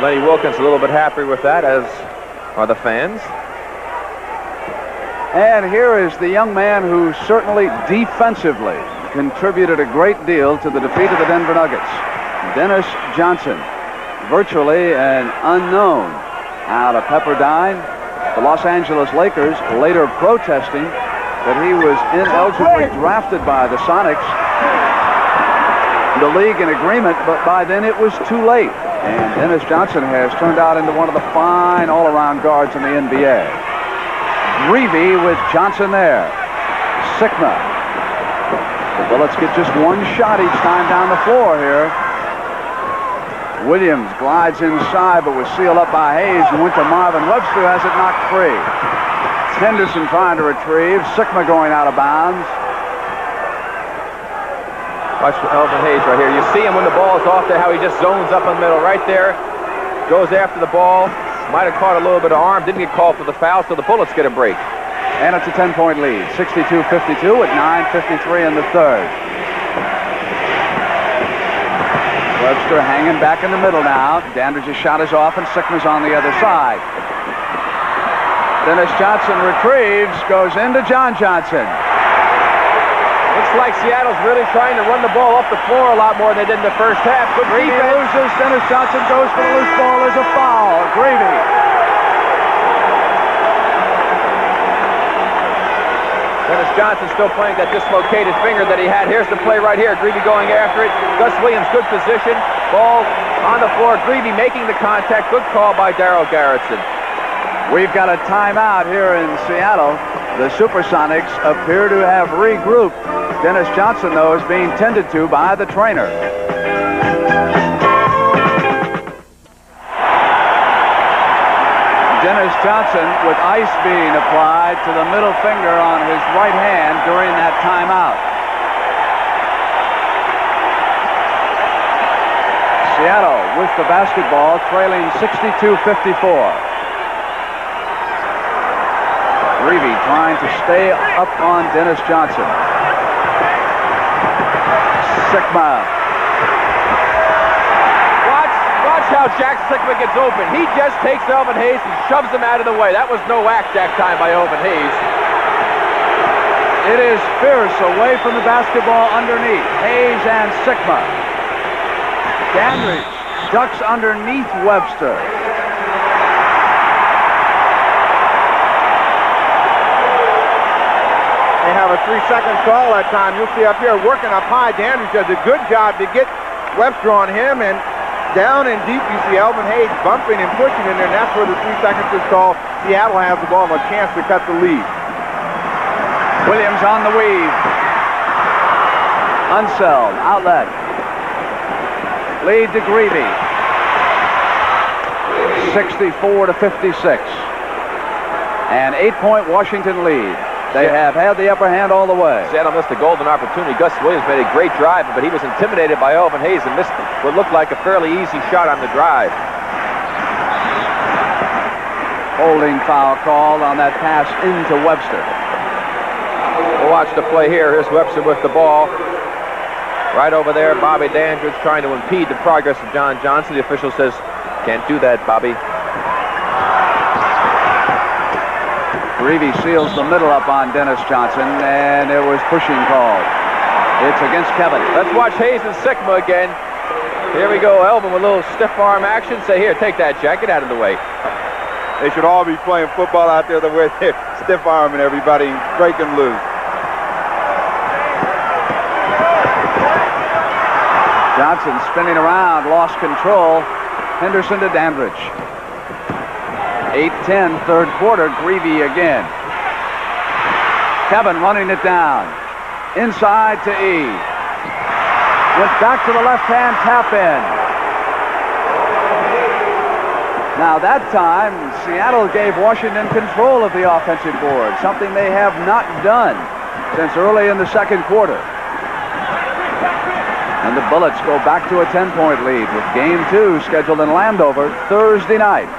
Speaker 3: Lenny Wilkins a little bit happy with that, as are the fans.
Speaker 1: And here is the young man who certainly defensively contributed a great deal to the defeat of the Denver Nuggets. Dennis Johnson, virtually an unknown out of Pepperdine. The Los Angeles Lakers later protesting that he was ineligibly drafted by the Sonics. The league in agreement, but by then it was too late. And Dennis Johnson has turned out into one of the fine all-around guards in the NBA. Greavy with Johnson there. Sikma. The Bullets get just one shot each time down the floor here. Williams glides inside, but was sealed up by Hayes and went to Marvin. Webster has it knocked free. Henderson trying to retrieve. Sikma going out of bounds.
Speaker 3: Watch Elvin Hayes right here. You see him when the ball is off there, how he just zones up in the middle right there. Goes after the ball. Might have caught a little bit of arm. Didn't get called for the foul, so the Bullets get a break.
Speaker 1: And it's a 10-point lead. 62-52 with 9:53 in the third. Webster hanging back in the middle now. Dandridge's shot is off, and Sikma's on the other side. Dennis Johnson retrieves, goes into John Johnson.
Speaker 3: Looks like Seattle's really trying to run the ball up the floor a lot more than they did in the first half. Good
Speaker 1: Greavy loses. Dennis Johnson goes for the loose ball. There's a foul. Greavy.
Speaker 3: Dennis Johnson still playing that dislocated finger that he had. Here's the play right here. Greavy going after it. Gus Williams, good position. Ball on the floor. Greavy making the contact. Good call by Darryl Garretson.
Speaker 1: We've got a timeout here in Seattle. The SuperSonics appear to have regrouped. Dennis Johnson, though, is being tended to by the trainer. Dennis Johnson with ice being applied to the middle finger on his right hand during that timeout. Seattle with the basketball, trailing 62-54. Greavy trying to stay up on Dennis Johnson. Sikma.
Speaker 3: Watch how Jack Sikma gets open. He just takes Elvin Hayes and shoves him out of the way. That was no whack that time by Elvin Hayes.
Speaker 1: It is Fierce away from the basketball underneath. Hayes and Sikma. Dandridge ducks underneath Webster.
Speaker 4: They have a 3-second call that time. You'll see up here working up high. Dandridge does a good job to get Webster on him, and down and deep you see Elvin Hayes bumping and pushing in there, and that's where the 3 seconds is called. Seattle has the ball and a chance to cut the lead.
Speaker 1: Williams on the weave. Unseld, outlet. Lead to Greavy. 64-56. An 8-point Washington lead. They have had the upper hand all the way.
Speaker 3: Seattle missed a golden opportunity. Gus Williams made a great drive, but he was intimidated by Elvin Hayes and missed what looked like a fairly easy shot on the drive.
Speaker 1: Holding foul called on that pass into Webster.
Speaker 3: We'll watch the play here. Here's Webster with the ball. Right over there, Bobby Dandridge trying to impede the progress of John Johnson. The official says, can't do that, Bobby.
Speaker 1: Greavy seals the middle up on Dennis Johnson, and there was pushing called. It's against Kevin.
Speaker 3: Let's watch Hayes and Sikma again. Here we go. Elvin with a little stiff arm action. Say, here, take that, Jack. Get out of the way.
Speaker 4: They should all be playing football out there the way they're stiff arming everybody, breaking loose.
Speaker 1: Johnson spinning around, lost control. Henderson to Dandridge. 8-10, third quarter, Greavy again. Kevin running it down. Inside to E. Went back to the left-hand tap-in. Now that time, Seattle gave Washington control of the offensive board, something they have not done since early in the second quarter. And the Bullets go back to a 10-point lead with Game 2 scheduled in Landover Thursday night.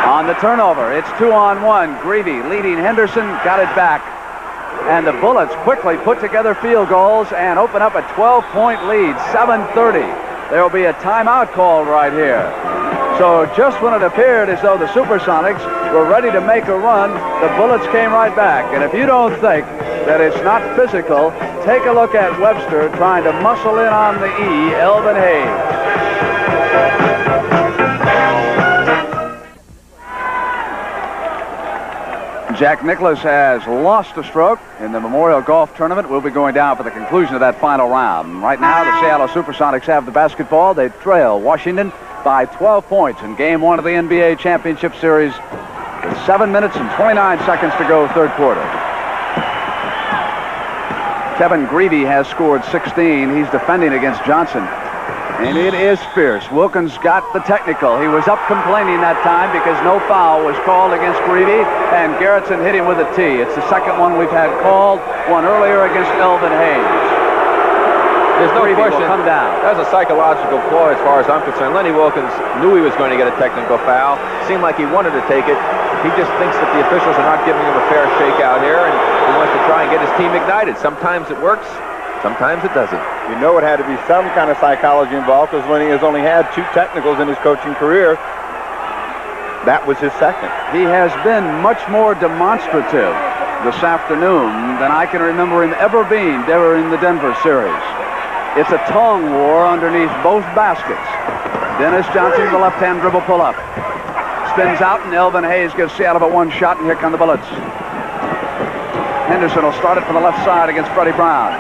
Speaker 1: On the turnover, it's 2-on-1. Greavy leading Henderson, got it back. And the Bullets quickly put together field goals and open up a 12-point lead, 7:30. There will be a timeout called right here. So just when it appeared as though the Supersonics were ready to make a run, the Bullets came right back. And if you don't think that it's not physical, take a look at Webster trying to muscle in on the E, Elvin Hayes. Jack Nicklaus has lost a stroke in the Memorial Golf Tournament. We'll be going down for the conclusion of that final round. Right now, the Seattle SuperSonics have the basketball. They trail Washington by 12 points in Game 1 of the NBA Championship Series with 7 minutes and 29 seconds to go, third quarter. Kevin Greavy has scored 16. He's defending against Johnson. And it is fierce. Wilkins got the technical. He was up complaining that time because no foul was called against Greavy, and Garrettson hit him with a tee. It's the second one we've had called, one earlier against Elvin Hayes.
Speaker 3: There's no
Speaker 1: Greavy
Speaker 3: question.
Speaker 1: will come down.
Speaker 3: That was a psychological flaw as far as I'm concerned. Lenny Wilkins knew he was going to get a technical foul. Seemed like he wanted to take it. He just thinks that the officials are not giving him a fair shake out here, and he wants to try and get his team ignited. Sometimes it works. Sometimes it doesn't.
Speaker 4: You know it had to be some kind of psychology involved because Lenny has only had 2 technicals in his coaching career. That was his second.
Speaker 1: He has been much more demonstrative this afternoon than I can remember him ever being during the Denver series. It's a tongue war underneath both baskets. Dennis Johnson, the left-hand dribble pull-up. Spins out, and Elvin Hayes gives Seattle but one shot, and here come the Bullets. Henderson will start it from the left side against Freddie Brown.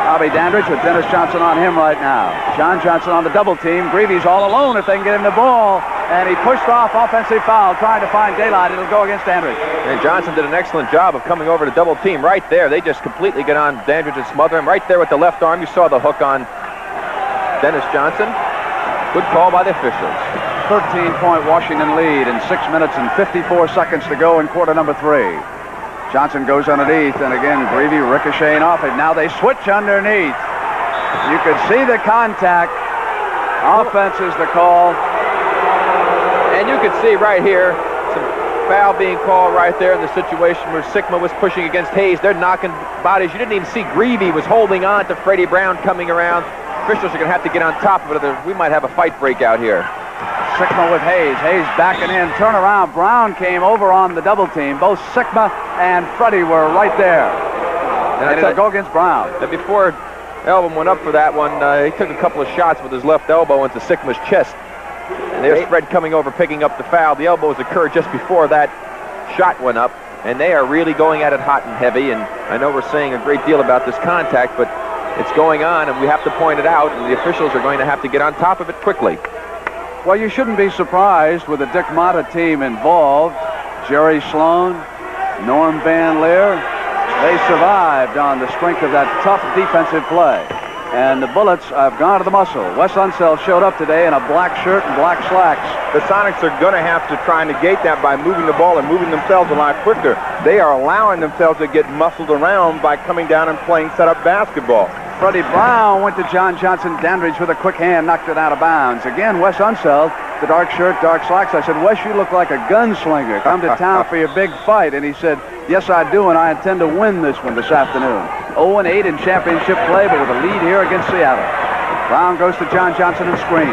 Speaker 1: Bobby Dandridge with Dennis Johnson on him right now. John Johnson on the double team. Greavy's all alone if they can get him the ball. And he pushed off offensive foul, trying to find daylight. It'll go against Dandridge.
Speaker 3: And Johnson did an excellent job of coming over to double team right there. They just completely get on Dandridge and smother him right there with the left arm. You saw the hook on Dennis Johnson. Good call by the officials.
Speaker 1: 13-point Washington lead in 6 minutes and 54 seconds to go in quarter number 3. Johnson goes underneath, and again, Greavy ricocheting off it. Now they switch underneath. You could see the contact. Offense is the call.
Speaker 3: And you could see right here, some foul being called right there in the situation where Sikma was pushing against Hayes. They're knocking bodies. You didn't even see Greavy was holding on to Freddie Brown coming around. officials are going to have to get on top of it, or we might have a fight break out here.
Speaker 1: Sikma with Hayes. Hayes backing in. Turn around. Brown came over on the double team. Both Sikma and Freddie were right there. And it'll go against Brown.
Speaker 3: And before Elvin went up for that one, he took a couple of shots with his left elbow into Sikma's chest. And there's Fred coming over, picking up the foul. The elbows occurred just before that shot went up. And they are really going at it hot and heavy. And I know we're saying a great deal about this contact, but it's going on, and we have to point it out, and the officials are going to have to get on top of it quickly.
Speaker 1: Well, you shouldn't be surprised with the Dick Motta team involved. Jerry Sloan, Norm Van Leer. They survived on the strength of that tough defensive play. And the Bullets have gone to the muscle. Wes Unseld showed up today in a black shirt and black slacks.
Speaker 4: The Sonics are going to have to try and negate that by moving the ball and moving themselves a lot quicker. They are allowing themselves to get muscled around by coming down and playing setup basketball.
Speaker 1: Freddie Brown went to John Johnson. Dandridge with a quick hand knocked it out of bounds. Again, Wes Unseld, the dark shirt, dark slacks. I said, Wes, you look like a gunslinger. Come to town for your big fight. And he said, yes, I do, and I intend to win this one this afternoon. 0-8 in championship play, but with a lead here against Seattle. Brown goes to John Johnson and screens.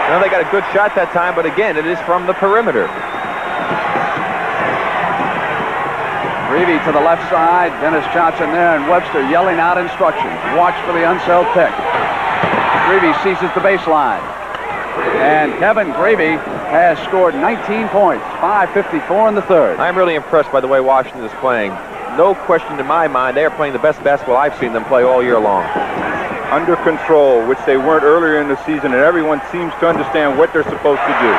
Speaker 3: Well, they got a good shot that time, but again, it is from the perimeter.
Speaker 1: Greavy to the left side, Dennis Johnson there, and Webster yelling out instructions. Watch for the Unseld pick. Greavy seizes the baseline. And Kevin Greavy has scored 19 points, 5:54 in the third.
Speaker 3: I'm really impressed by the way Washington is playing. No question in my mind, they are playing the best basketball I've seen them play all year long.
Speaker 4: Under control, which they weren't earlier in the season, and everyone seems to understand what they're supposed to do.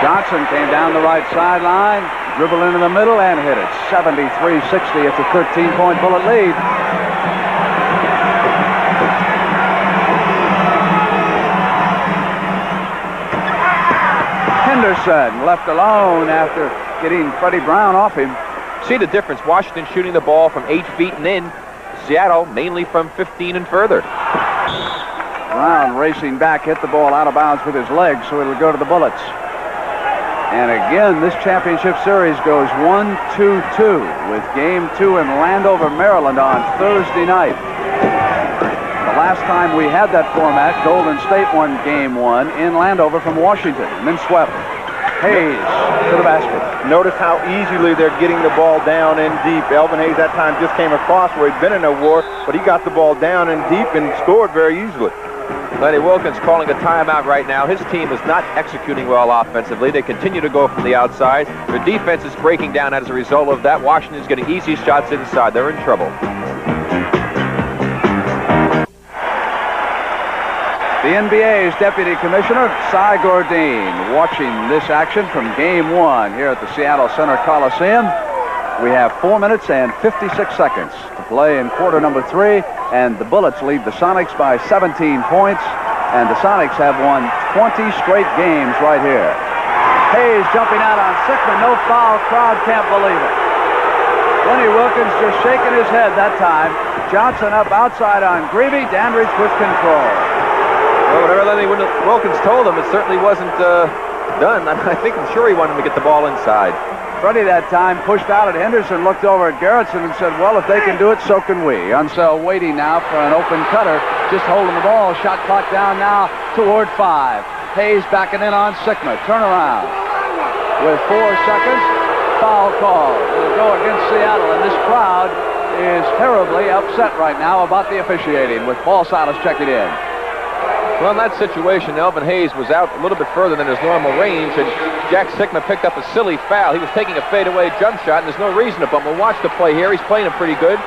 Speaker 1: Johnson came down the right sideline, dribbled into the middle, and hit it. 73-60. It's a 13-point Bullet lead. Henderson left alone after getting Freddie Brown off him.
Speaker 3: See the difference. Washington shooting the ball from 8 feet and in. Seattle mainly from 15 and further.
Speaker 1: Brown racing back, hit the ball out of bounds with his legs, so it'll go to the Bullets. And again, this championship series goes 1-2-2 with Game 2 in Landover, Maryland on Thursday night. The last time we had that format, Golden State won Game 1 in Landover from Washington and then swept. Hayes to the basket.
Speaker 4: Notice how easily they're getting the ball down in deep. Elvin Hayes that time just came across where he'd been in a war, but he got the ball down in deep and scored very easily.
Speaker 3: Lenny Wilkins calling a timeout right now. His team is not executing well offensively. They continue to go from the outside. Their defense is breaking down as a result of that. Washington's getting easy shots inside. They're in trouble.
Speaker 1: The NBA's Deputy Commissioner, Cy Gordine, watching this action from Game 1 here at the Seattle Center Coliseum. We have 4 minutes and 56 seconds to play in quarter number 3, and the Bullets lead the Sonics by 17 points, and the Sonics have won 20 straight games right here. Hayes jumping out on Sikma, no foul, crowd can't believe it. Lenny Wilkins just shaking his head that time. Johnson up outside on Greavy, Dandridge with control.
Speaker 3: Well, whatever Lenny Wilkins told him, it certainly wasn't done. I'm sure he wanted him to get the ball inside.
Speaker 1: Freddie that time pushed out at Henderson, looked over at Garrettson and said, well, if they can do it, so can we. Unseld waiting now for an open cutter, just holding the ball. Shot clock down now toward 5. Hayes backing in on Sikma. Turn around. With 4 seconds, foul call. It'll go against Seattle, and this crowd is terribly upset right now about the officiating with Paul Silas checking in.
Speaker 3: Well, in that situation, Elvin Hayes was out a little bit further than his normal range, and Jack Sikma picked up a silly foul. He was taking a fadeaway jump shot, and there's no reason to bump. We'll watch the play here. He's playing it pretty good.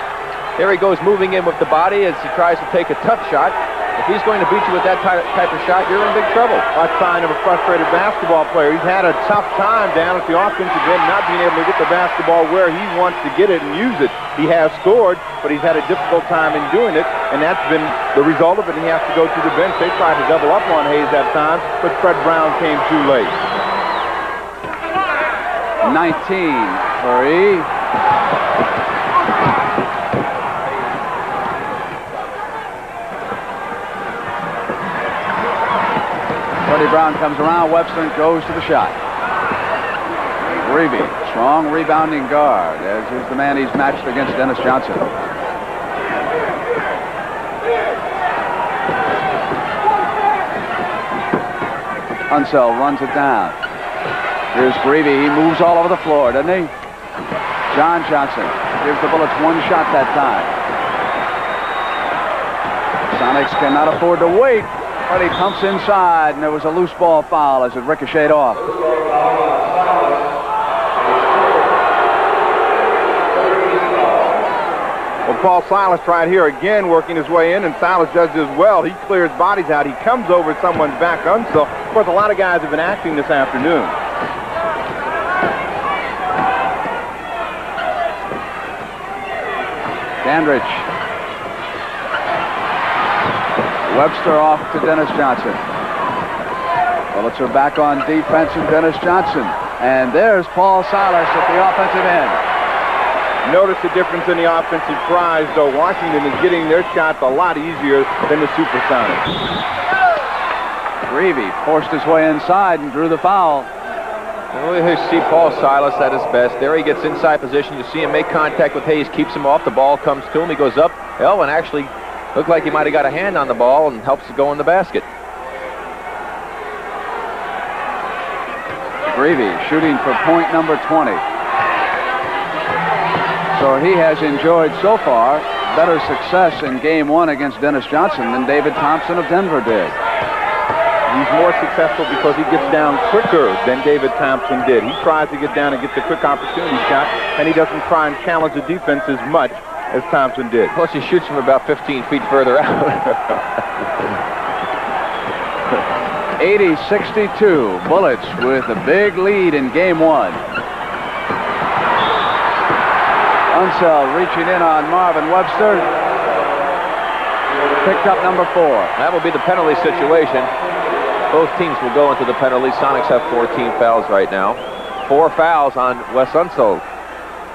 Speaker 3: There he goes moving in with the body as he tries to take a tough shot. If he's going to beat you with that type of shot, you're in big trouble.
Speaker 4: A sign of a frustrated basketball player. He's had a tough time down at the offensive end, not being able to get the basketball where he wants to get it and use it. He has scored, but he's had a difficult time in doing it, and that's been the result of it, and he has to go to the bench. They tried to double up on Hayes that time, but Fred Brown came too late.
Speaker 1: 19 for E. Freddie Brown comes around, Webster goes to the shot. Greavy, strong rebounding guard, as is the man he's matched against Dennis Johnson. Unseld runs it down. Here's Greavy. He moves all over the floor, doesn't he? John Johnson gives the Bullets one shot that time. Sonics cannot afford to wait, but he pumps inside, and there was a loose ball foul as it ricocheted off.
Speaker 4: Well, Paul Silas tried here again, working his way in, and Silas does as well. He clears bodies out. He comes over someone's back. Unseld. Of course, a lot of guys have been acting this afternoon.
Speaker 1: Dandridge. Webster off to Dennis Johnson. Bullets are back on defense and Dennis Johnson. And there's Paul Silas at the offensive end.
Speaker 4: Notice the difference in the offensive tries, though. Washington is getting their shots a lot easier than the Supersonics.
Speaker 1: Greavy forced his way inside and drew the foul.
Speaker 3: Well, you see Paul Silas at his best. There he gets inside position. You see him make contact with Hayes, keeps him off. The ball comes to him. He goes up. Elvin actually looked like he might have got a hand on the ball and helps it go in the basket.
Speaker 1: Greavy shooting for point number 20. So he has enjoyed so far better success in game one against Dennis Johnson than David Thompson of Denver did.
Speaker 4: He's more successful because he gets down quicker than David Thompson did. He tries to get down and get the quick opportunity shot, and he doesn't try and challenge the defense as much as Thompson did.
Speaker 3: Plus, he shoots from about 15 feet further out.
Speaker 1: 80-62. Bullets with a big lead in game one. Unseld reaching in on Marvin Webster. Picked up number 4.
Speaker 3: That will be the penalty situation. Both teams will go into the penalty. Sonics have 14 fouls right now. 4 fouls on Wes Unseld.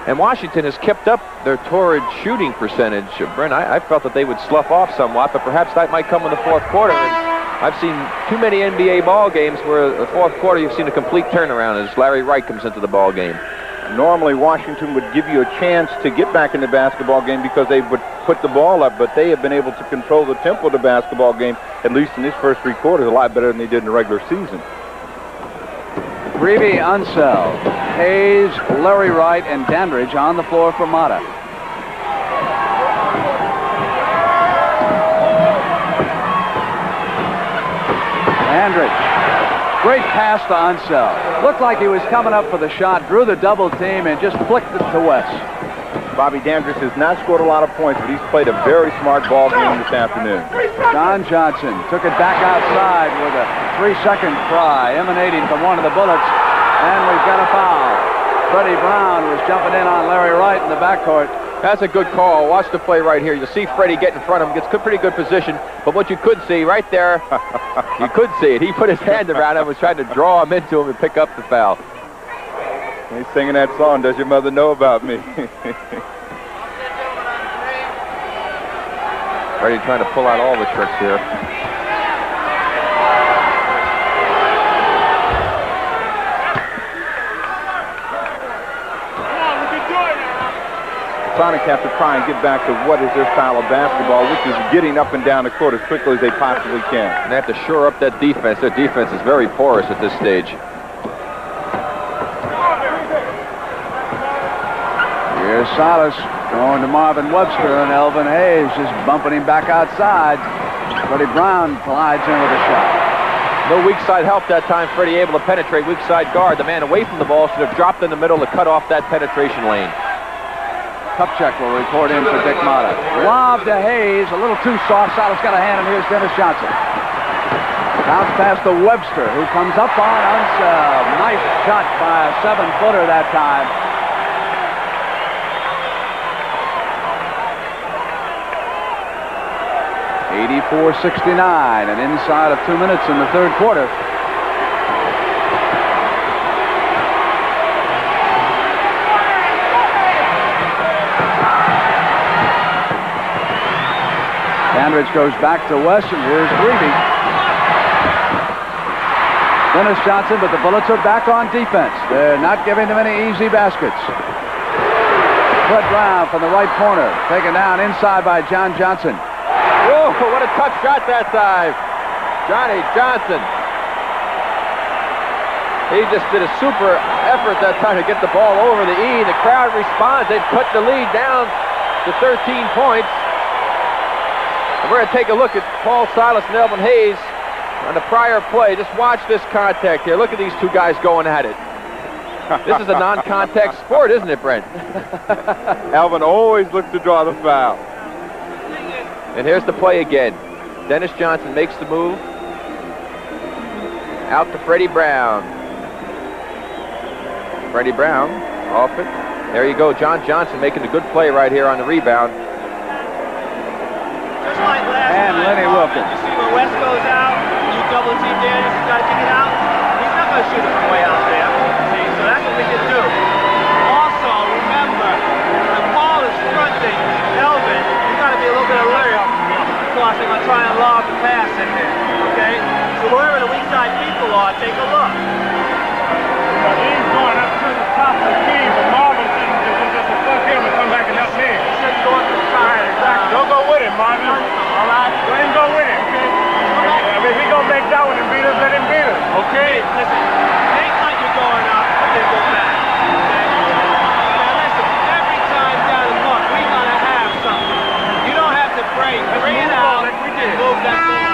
Speaker 3: And Washington has kept up their torrid shooting percentage. Brent, I felt that they would slough off somewhat, but perhaps that might come in the fourth quarter. And I've seen too many NBA ball games where the fourth quarter you've seen a complete turnaround as Larry Wright comes into the ball game.
Speaker 4: Normally, Washington would give you a chance to get back in the basketball game because they would put the ball up, but they have been able to control the tempo of the basketball game, at least in these first 3 quarters, a lot better than they did in the regular season.
Speaker 1: Greavy, Unseld, Hayes, Larry Wright, and Dandridge on the floor for Mata. Dandridge. Great pass to Unseld. Looked like he was coming up for the shot, drew the double team, and just flicked it to Wes.
Speaker 4: Bobby Dandridge has not scored a lot of points, but he's played a very smart ball game this afternoon.
Speaker 1: John Johnson took it back outside with a 3-second try emanating from one of the Bullets, and we've got a foul. Freddie Brown was jumping in on Larry Wright in the backcourt.
Speaker 3: That's a good call. Watch the play right here. You see Freddie get in front of him, gets pretty good position. But what you could see right there, you could see it. He put his hand around him, was trying to draw him into him and pick up the foul.
Speaker 4: He's singing that song, Does Your Mother Know About Me?
Speaker 3: Freddie trying to pull out all the tricks here.
Speaker 4: Sonics have to try and get back to what is their style of basketball, which is getting up and down the court as quickly as they possibly can.
Speaker 3: And they have to shore up that defense. Their defense is very porous at this stage.
Speaker 1: Here's Silas going to Marvin Webster, and Elvin Hayes just bumping him back outside. Freddie Brown collides in with a shot.
Speaker 3: No weak side help that time. Freddie able to penetrate weak side guard. The man away from the ball should have dropped in the middle to cut off that penetration lane.
Speaker 1: Kupchak will report in for Dick Mata. Lob to Hayes, a little too soft. Silas got a hand, and here's Dennis Johnson. Bounce pass to Webster, who comes up on Unseld. Nice shot by a 7-footer that time. (84-69), and inside of 2 minutes in the third quarter. Dandridge goes back to Wes, and here's Greavy. Dennis Johnson, but the Bullets are back on defense. They're not giving them any easy baskets. Fred Brown from the right corner, taken down inside by John Johnson.
Speaker 3: Whoa, what a tough shot that time. Johnny Johnson. He just did a super effort that time to get the ball over the E. The crowd responds. They've cut the lead down to 13 points. And we're going to take a look at Paul Silas and Elvin Hayes on the prior play. Just watch this contact here. Look at these two guys going at it. This is a non-contact sport, isn't it, Brent?
Speaker 4: Elvin always looks to draw the foul.
Speaker 3: And here's the play again. Dennis Johnson makes the move. Out to Freddie Brown. Freddie Brown off it. There you go. John Johnson making a good play right here on the rebound.
Speaker 5: Just like last
Speaker 1: And
Speaker 5: night,
Speaker 1: Lenny Wilkins.
Speaker 5: You see when Wes goes out, you double team Daniels, he's got to kick it out. He's not going to shoot it from way out there. See, so that's what we can do. Also, remember, when Paul is fronting Elvin, you got to be a little bit alert. Of course, they're going to try and lob the pass in there. Okay? So wherever the weak side people are, take a look.
Speaker 6: He's going up to the top of the key, but Marvin just fuck him and come back and help me.
Speaker 5: He said he's going to the top.
Speaker 6: Exactly. Don't go with him, Marvin.
Speaker 5: All right?
Speaker 6: Let him go with him, okay? I mean, if he gonna make that one and beat us, let him beat us, okay?
Speaker 5: Listen, it ain't like you're going up and then go back. Okay? Now listen, every time down the look, we gotta have something. You don't have to break. Bring it out.
Speaker 6: Like we did.
Speaker 5: Move that thing.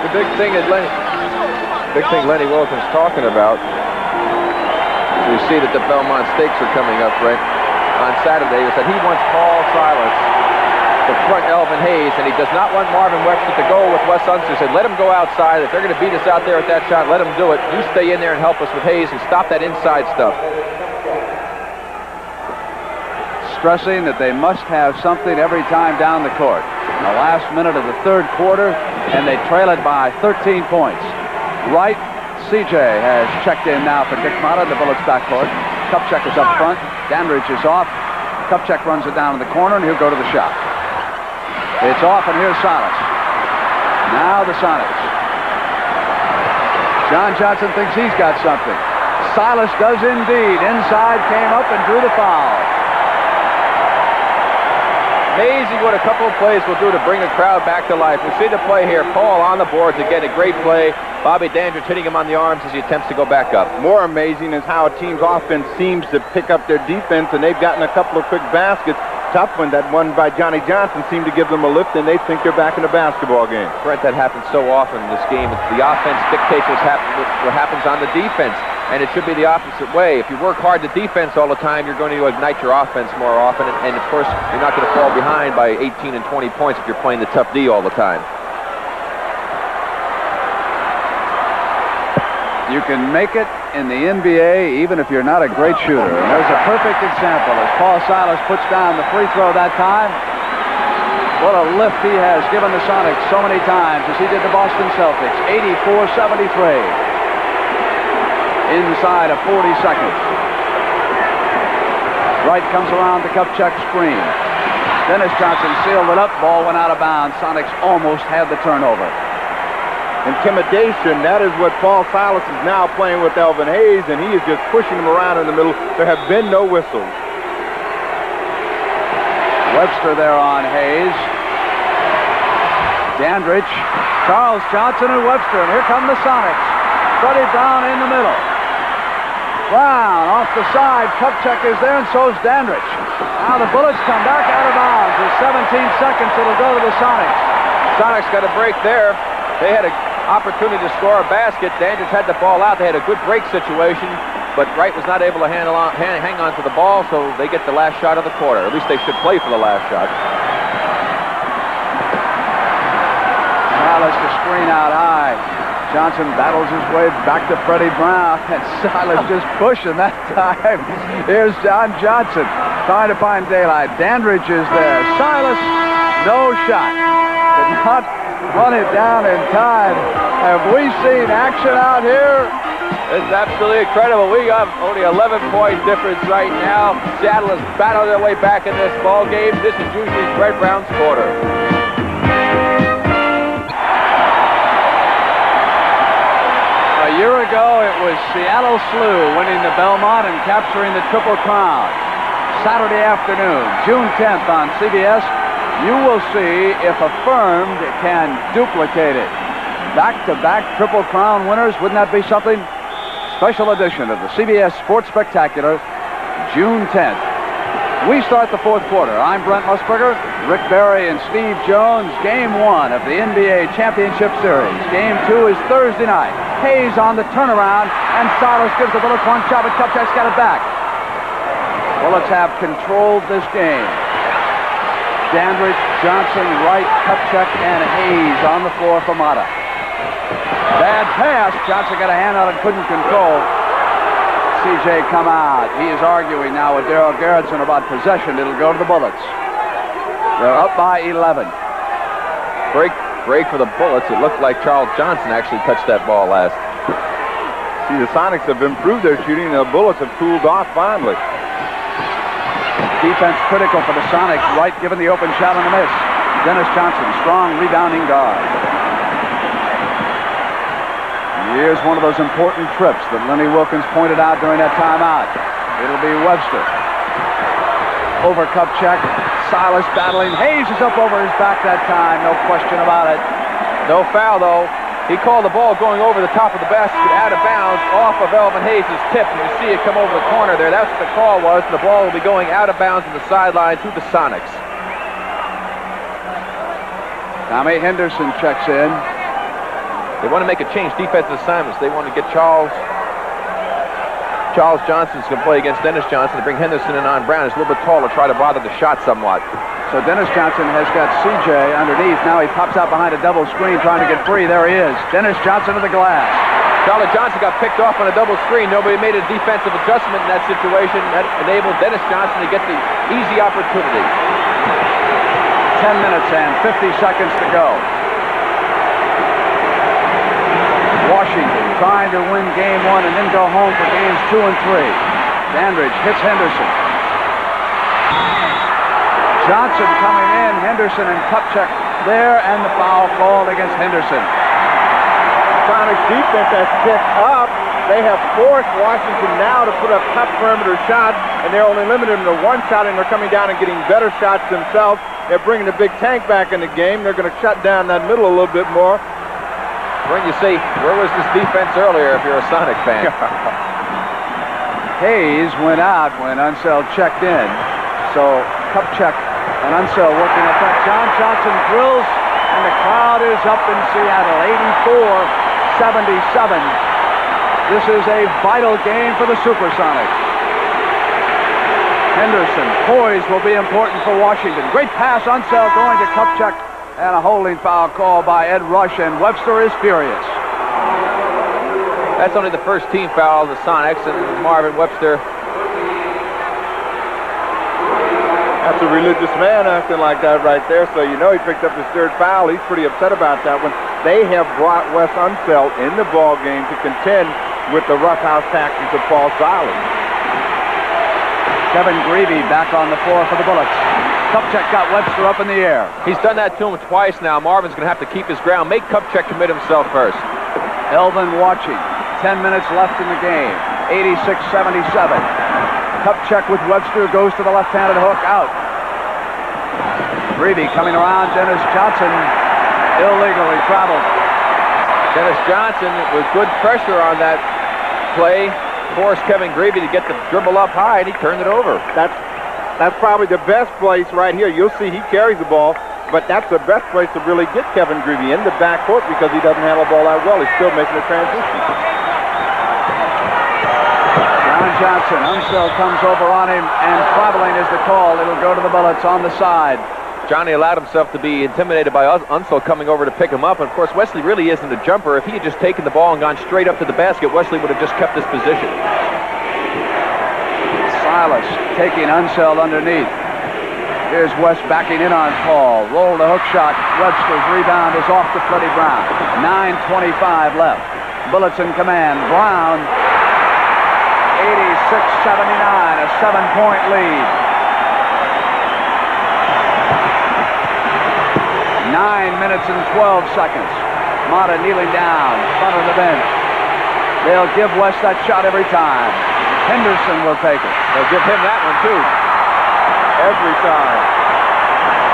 Speaker 3: The big thing is Lenny Wilkins talking about. We see that the Belmont Stakes are coming up, right? On Saturday, he said he wants Paul Silas to front Elvin Hayes, and he does not want Marvin Webster to go with Wes Unseld. He said, let him go outside. If they're going to beat us out there with that shot, let him do it. You stay in there and help us with Hayes and stop that inside stuff.
Speaker 1: Stressing that they must have something every time down the court. In the last minute of the third quarter, and they trail it by 13 points. Wright, CJ has checked in now for Dick Motta, the Bullets backcourt. Kupchak is up front. Dandridge is off. Kupchak runs it down in the corner, and he'll go to the shot. It's off, and here's Silas. Now the Sonics. John Johnson thinks he's got something. Silas does indeed. Inside, came up and drew the foul.
Speaker 3: Amazing what a couple of plays will do to bring the crowd back to life. We see the play here. Paul on the boards again, a great play. Bobby Dandridge hitting him on the arms as he attempts to go back up.
Speaker 4: More amazing is how a team's offense seems to pick up their defense, and they've gotten a couple of quick baskets. Tough one, that one by Johnny Johnson seemed to give them a lift, and they think they're back in the basketball game.
Speaker 3: Brent, that happens so often in this game. The offense dictates what happens on the defense, and it should be the opposite way. If you work hard the defense all the time, you're going to ignite your offense more often, and of course, you're not going to fall behind by 18 and 20 points if you're playing the tough D all the time.
Speaker 1: You can make it in the NBA even if you're not a great shooter. And there's a perfect example as Paul Silas puts down the free throw that time. What a lift he has given the Sonics so many times as he did the Boston Celtics. 84-73. Inside of 40 seconds. Wright comes around the Kupchak screen. Dennis Johnson sealed it up. Ball went out of bounds. Sonics almost had the turnover.
Speaker 4: Intimidation, that is what Paul Silas is now playing with Elvin Hayes, and he is just pushing him around in the middle. There have been no whistles.
Speaker 1: Webster there on Hayes. Dandridge, Charles Johnson, and Webster, and here come the Sonics. Freddie Brown in the middle. Brown off the side. Kupchak is there, and so is Dandridge. Now the Bullets come back out of bounds. With 17 seconds, it'll go to the Sonics.
Speaker 3: Sonics got a break there. They had an opportunity to score a basket. Dandridge had the ball out. They had a good break situation, but Wright was not able to hang on to the ball, so they get the last shot of the quarter. At least they should play for the last shot.
Speaker 1: Silas to screen out high. Johnson battles his way back to Freddie Brown, and Silas just pushing that time. Here's John Johnson trying to find daylight. Dandridge is there. Silas, no shot. Did not run it down in time. Have we seen action out here?
Speaker 3: It's absolutely incredible. We got only 11-point difference right now. Seattle has battled their way back in this ball game. This is usually Fred Brown's quarter.
Speaker 1: A year ago, it was Seattle SLU winning the Belmont and capturing the Triple Crown. Saturday afternoon, June 10th on CBS. You will see if affirmed can duplicate it. Back-to-back Triple Crown winners, wouldn't that be something? special edition of the CBS Sports Spectacular, June 10th. We start the fourth quarter. I'm Brent Musburger, Rick Barry, and Steve Jones. Game 1 of the NBA Championship Series. Game 2 is Thursday night. Hayes on the turnaround, and Silas gives the Bullets one shot, but Kupchak's got it back. Bullets have controlled this game. Dandridge, Johnson, Wright, Kupchak, and Hayes on the floor for Mata. Bad pass. Johnson got a hand on it, couldn't control. CJ come out. He is arguing now with Darryl Garrettson about possession. It'll go to the Bullets. They're up by 11.
Speaker 3: Break for the Bullets. It looked like Charles Johnson actually touched that ball last.
Speaker 4: See, the Sonics have improved their shooting, and the Bullets have cooled off finally.
Speaker 1: Defense critical for the Sonics. Wright given the open shot on the miss. Dennis Johnson, strong rebounding guard. Here's one of those important trips that Lenny Wilkins pointed out during that timeout. It'll be Webster. Over Kupchak. Silas battling. Hayes is up over his back that time. No question about it.
Speaker 3: No foul, though. He called the ball going over the top of the basket, out of bounds, off of Elvin Hayes' tip. And you see it come over the corner there. That's what the call was. The ball will be going out of bounds on the sideline to the Sonics.
Speaker 1: Tommy Henderson checks in.
Speaker 3: They want to make a change defensive assignments. They want to get Charles Johnson's going to play against Dennis Johnson to bring Henderson in on Brown. He's a little bit taller, try to bother the shot somewhat.
Speaker 1: So Dennis Johnson has got CJ underneath. Now he pops out behind a double screen trying to get free. There he is. Dennis Johnson to the glass.
Speaker 3: Charlie Johnson got picked off on a double screen. Nobody made a defensive adjustment in that situation. That enabled Dennis Johnson to get the easy opportunity.
Speaker 1: 10 minutes and 50 seconds to go. Washington trying to win game 1 and then go home for games 2 and 3. Dandridge hits Henderson. Johnson coming in. Henderson and Kupchak there, and the foul called against Henderson.
Speaker 4: Sonics defense has picked up. They have forced Washington now to put up tough perimeter shots, and they're only limited them to one shot, and they're coming down and getting better shots themselves. They're bringing the big tank back in the game. They're going to shut down that middle a little bit more.
Speaker 3: When you say, where was this defense earlier if you're a Sonic fan?
Speaker 1: Hayes went out when Unseld checked in. So Kupchak and Unseld working up front. John Johnson drills, and the crowd is up in Seattle. 84-77. This is a vital game for the SuperSonics. Henderson, poise will be important for Washington. Great pass, Unseld going to Kupchak. And a holding foul call by Ed Rush, and Webster is furious.
Speaker 3: That's only the first team foul of the Sonics, and Marvin Webster.
Speaker 4: That's a religious man acting like that right there, so you know he picked up his third foul. He's pretty upset about that one. They have brought Wes Unseld in the ball game to contend with the roughhouse tactics of Paul Silas.
Speaker 1: Kevin Greavy back on the floor for the Bullets. Kupchak got Webster up in the air.
Speaker 3: He's done that to him twice now. Marvin's going to have to keep his ground. Make Kupchak commit himself first.
Speaker 1: Elvin watching. 10 minutes left in the game. 86-77. Kupchak with Webster goes to the left-handed hook out. Greavy coming around. Dennis Johnson illegally traveled.
Speaker 3: Dennis Johnson with good pressure on that play forced Kevin Greavy to get the dribble up high, and he turned it over.
Speaker 4: That's probably the best place right here. You'll see he carries the ball, but that's the best place to really get Kevin Greavy in the backcourt because he doesn't handle the ball that well. He's still making a transition.
Speaker 1: John Johnson, Unseld comes over on him, and traveling is the call. It'll go to the Bullets on the side.
Speaker 3: Johnny allowed himself to be intimidated by Unseld coming over to pick him up. And of course, Wesley really isn't a jumper. If he had just taken the ball and gone straight up to the basket, Wesley would have just kept his position.
Speaker 1: Silas taking Unseld underneath. Here's West backing in on Paul. Roll the hook shot. Webster's rebound is off to Freddie Brown. 9:25 left. Bullets in command. Brown, 86-79, a 7-point lead. 9 minutes and 12 seconds. Mata kneeling down, front of the bench. They'll give West that shot every time. Henderson will take it.
Speaker 3: They'll give him that one, too.
Speaker 4: Every time.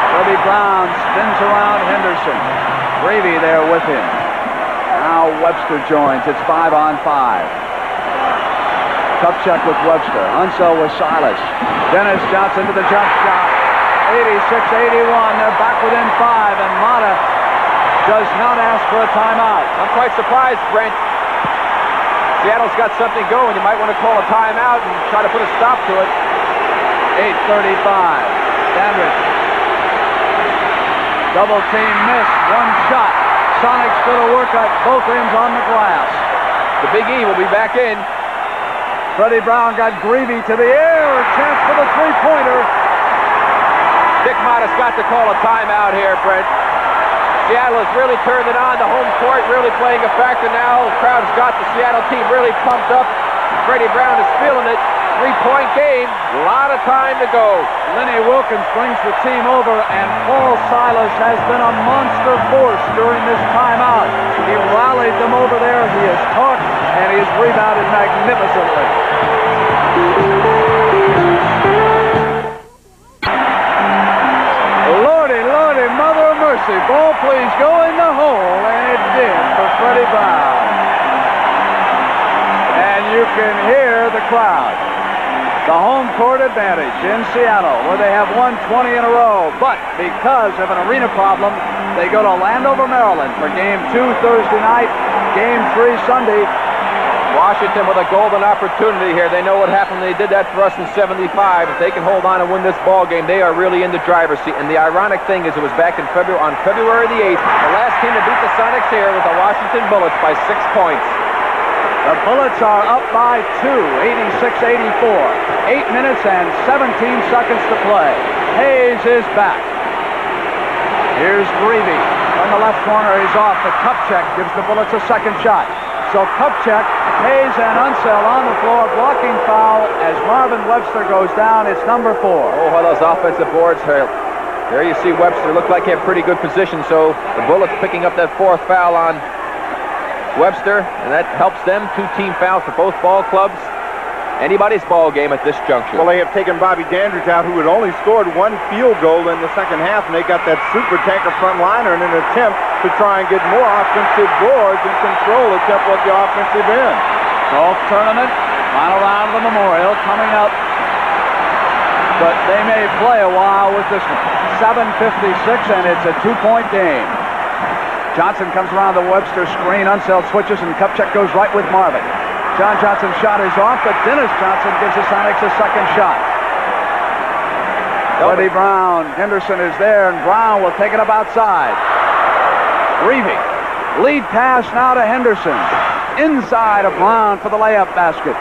Speaker 1: Freddie Brown spins around Henderson. Greavy there with him. Now Webster joins. It's 5-on-5. Kupchak with Webster. Unseld with Silas. Dennis Johnson to the jump shot. 86-81. They're back within 5, and Mata does not ask for a timeout.
Speaker 3: I'm quite surprised, Brent. Seattle's got something going. You might want to call a timeout and try to put a stop to it.
Speaker 1: 8:35. Dandridge. Double team miss. One shot. Sonics going to work at both ends on the glass.
Speaker 3: The Big E will be back in.
Speaker 1: Freddie Brown got Greavy to the air. Chance for the three-pointer.
Speaker 3: Dick Motta's got to call a timeout here, Brent. Seattle has really turned it on. The home court really playing a factor now. The crowd's got the Seattle team really pumped up. Freddie Brown is feeling it. Three-point game. A lot of time to go.
Speaker 1: Lenny Wilkins brings the team over, and Paul Silas has been a monster force during this timeout. He rallied them over there. He has talked, and he has rebounded magnificently. Lordy, Lordy, Mother of Mercy. Ball, please go in the hole, and it did for Freddie Brown. And you can hear the crowd. The home court advantage in Seattle, where they have won 20 in a row. But because of an arena problem, they go to Landover, Maryland for Game 2 Thursday night, Game 3 Sunday.
Speaker 3: Washington with a golden opportunity here. They know what happened. They did that for us in 75. If they can hold on and win this ball game, they are really in the driver's seat. And the ironic thing is it was back in on February the 8th. The last team to beat the Sonics here was the Washington Bullets by 6 points.
Speaker 1: The Bullets are up by 2, 86-84. 8 minutes and 17 seconds to play. Hayes is back. Here's Greavy. From the left corner, he's off. The Kupchak gives the Bullets a second shot. So Kupchak, Hayes, and Unseld on the floor. Blocking foul as Marvin Webster goes down. It's number 4.
Speaker 3: Oh, how those offensive boards hurt. There you see Webster. Looked like he had pretty good position. So the Bullets picking up that 4th foul on Webster, and that helps them. 2 team fouls for both ball clubs. Anybody's ball game at this juncture.
Speaker 4: Well, they have taken Bobby Dandridge out, who had only scored 1 field goal in the second half, and they got that super tanker front liner in an attempt to try and get more offensive boards and control the tempo at the offensive end.
Speaker 1: Golf tournament, final round of the Memorial coming up. But they may play a while with this one. 7:56, and it's a 2-point game. Johnson comes around the Webster screen. Unseld switches, and Kupchak goes right with Marvin. John Johnson's shot is off, but Dennis Johnson gives the Sonics a second shot. Freddie Brown. Henderson is there, and Brown will take it up outside. Greavy. Lead pass now to Henderson. Inside of Brown for the layup basket.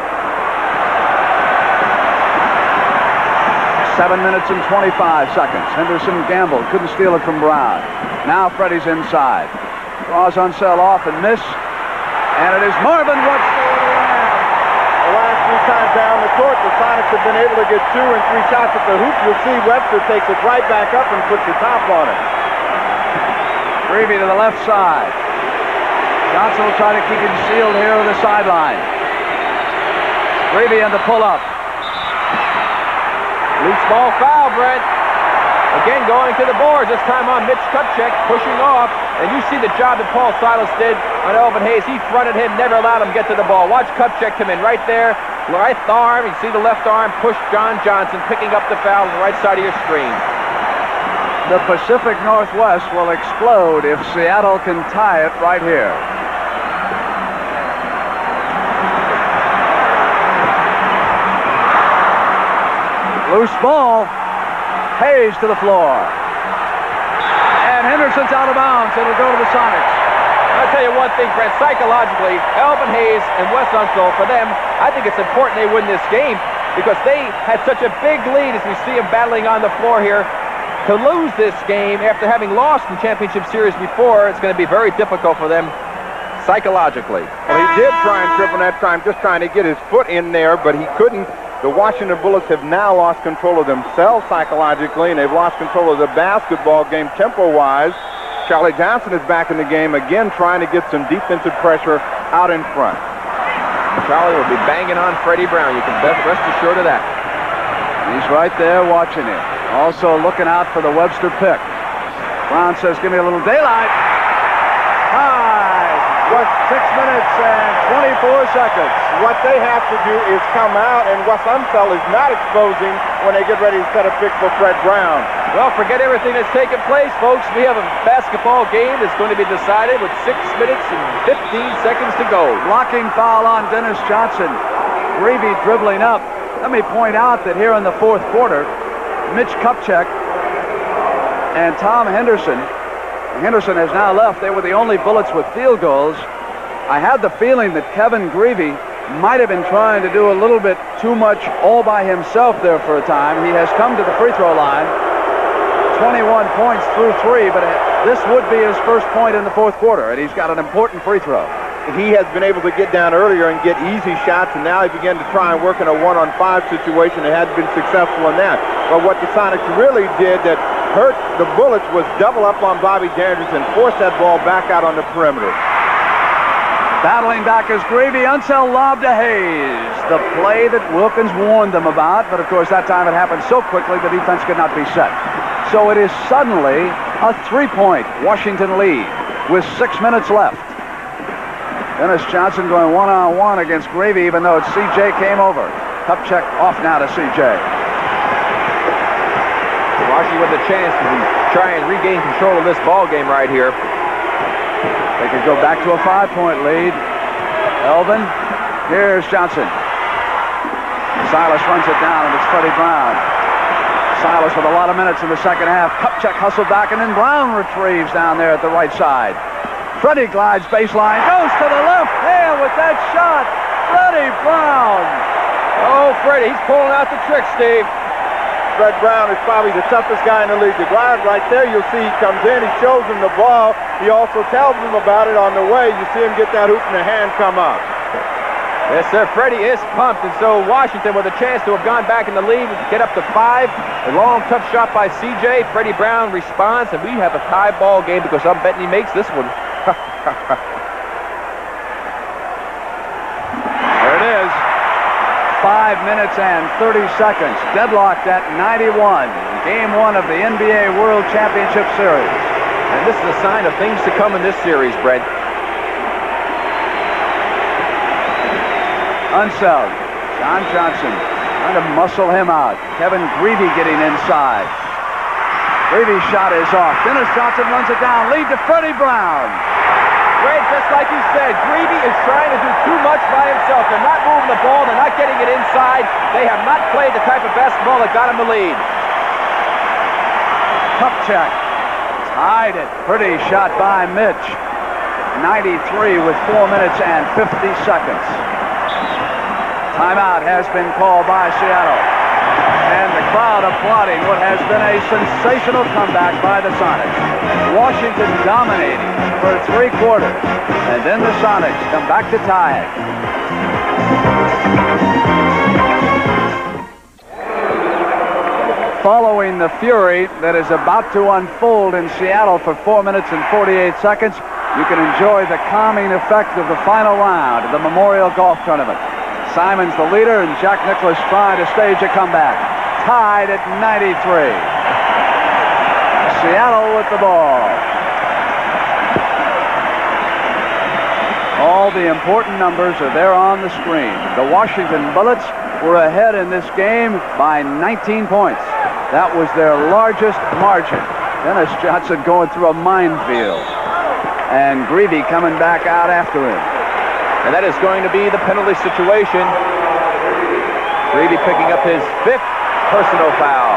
Speaker 1: 7 minutes and 25 seconds. Henderson gambled, couldn't steal it from Brown. Now Freddie's inside. Draws Unseld off and miss. And it is Marvin Webster.
Speaker 4: The last 3 times down the court, the Sonics have been able to get 2 and 3 shots at the hoop. You'll see Webster takes it right back up and puts the top on it.
Speaker 1: Greavy to the left side. Johnson will try to keep him sealed here on the sideline. Greavy in the pull-up.
Speaker 3: Loose ball foul, Brent. Again, going to the boards, this time on Mitch Kupchak, pushing off. And you see the job that Paul Silas did on Elvin Hayes. He fronted him, never allowed him to get to the ball. Watch Kupchak come in right there. Right arm, you see the left arm push John Johnson, picking up the foul on the right side of your screen.
Speaker 1: The Pacific Northwest will explode if Seattle can tie it right here. Loose ball. Hayes to the floor. And Henderson's out of bounds. It'll go to the Sonics.
Speaker 3: I'll tell you one thing, Brent. Psychologically, Elvin Hayes and Wes Unseld, for them, I think it's important they win this game because they had such a big lead as we see them battling on the floor here. To lose this game after having lost in championship series before, it's going to be very difficult for them psychologically.
Speaker 4: Well, he did try and trip on that time, just trying to get his foot in there, but he couldn't. The Washington Bullets have now lost control of themselves psychologically, and they've lost control of the basketball game tempo-wise. Charlie Johnson is back in the game again, trying to get some defensive pressure out in front.
Speaker 3: Charlie will be banging on Freddie Brown. You can rest assured of that.
Speaker 1: He's right there watching him. Also looking out for the Webster pick. Brown says, give me a little daylight. High. What, 6 minutes and 24 seconds.
Speaker 4: What they have to do is come out, and Wes Unseld is not exposing when they get ready to set a pick for Fred Brown.
Speaker 3: Well, forget everything that's taken place, folks. We have a basketball game that's going to be decided with 6 minutes and 15 seconds to go.
Speaker 1: Blocking foul on Dennis Johnson. Greavy dribbling up. Let me point out that here in the fourth quarter, Mitch Kupchak and Tom Henderson. Henderson has now left. They were the only Bullets with field goals. I had the feeling that Kevin Greavy might have been trying to do a little bit too much all by himself there for a time. He has come to the free throw line. 21 points through 3, but this would be his first point in the fourth quarter, and he's got an important free throw.
Speaker 4: He has been able to get down earlier and get easy shots, and now he began to try and work in a 1-on-5 situation and hadn't been successful in that. But what the Sonics really did that hurt the Bullets was double up on Bobby Dandridge and force that ball back out on the perimeter.
Speaker 1: Battling back is Greavy. Unseld lob to Hayes. The play that Wilkins warned them about, but of course that time it happened so quickly the defense could not be set. So it is suddenly a 3-point Washington lead with 6 minutes left. Dennis Johnson going one-on-one against Greavy, even though it's C.J. came over. Kupchak off now to C.J.
Speaker 3: Washington with a chance to try and regain control of this ball game right here.
Speaker 1: They could go back to a 5-point lead. Elvin, here's Johnson. Silas runs it down, and it's Freddie Brown. Silas with a lot of minutes in the second half. Kupchak hustled back, and then Brown retrieves down there at the right side. Freddie glides baseline, goes to the left hand with that shot. Freddie Brown.
Speaker 3: Oh, Freddie, he's pulling out the trick, Steve.
Speaker 4: Fred Brown is probably the toughest guy in the league. The glide right there, you'll see he comes in, he shows him the ball. He also tells him about it on the way. You see him get that hoop and the hand come up.
Speaker 3: Yes, sir. Freddie is pumped, and so Washington with a chance to have gone back in the lead, get up to 5. A long, tough shot by C.J. Freddie Brown responds, and we have a tie ball game because I'm betting he makes this one.
Speaker 1: There it is. 5 minutes and 30 seconds. Deadlocked at 91. Game 1 of the NBA World Championship Series.
Speaker 3: And this is a sign of things to come in this series, Brent.
Speaker 1: Unseld. John Johnson trying to muscle him out. Kevin Greavy getting inside. Greavy's shot is off. Dennis Johnson runs it down. Lead to Freddie Brown.
Speaker 3: Greg, just like you said, Greavy is trying to do too much by himself. They're not moving the ball. They're not getting it inside. They have not played the type of basketball that got him the lead.
Speaker 1: Kupchak tied it. Pretty shot by Mitch. 93 with 4 minutes and 50 seconds. Timeout has been called by Seattle. And the crowd applauding what has been a sensational comeback by the Sonics. Washington dominating for 3 quarters. And then the Sonics come back to tie it. Following the fury that is about to unfold in Seattle for 4 minutes and 48 seconds, you can enjoy the calming effect of the final round of the Memorial Golf Tournament. Simon's the leader, and Jack Nicklaus trying to stage a comeback. Tied at 93. Seattle with the ball. All the important numbers are there on the screen. The Washington Bullets were ahead in this game by 19 points. That was their largest margin. Dennis Johnson going through a minefield. And Greavy coming back out after him.
Speaker 3: And that is going to be the penalty situation. Greavy picking up his 5th personal foul.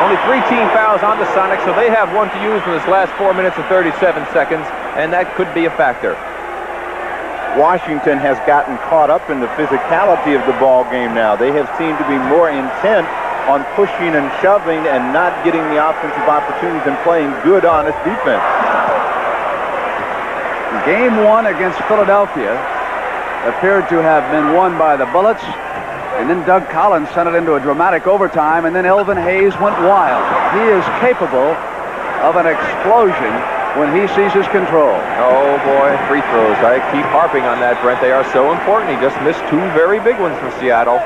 Speaker 3: Only 3 team fouls on the Sonics, so they have one to use in this last 4 minutes and 37 seconds, and that could be a factor.
Speaker 4: Washington has gotten caught up in the physicality of the ball game now. They have seemed to be more intent on pushing and shoving and not getting the offensive opportunities and playing good, honest defense.
Speaker 1: Game 1 against Philadelphia appeared to have been won by the Bullets, and then Doug Collins sent it into a dramatic overtime, and then Elvin Hayes went wild. He is capable of an explosion when he seizes control.
Speaker 3: Oh boy, free throws. I keep harping on that, Brent. They are so important. He just missed 2 very big ones for Seattle.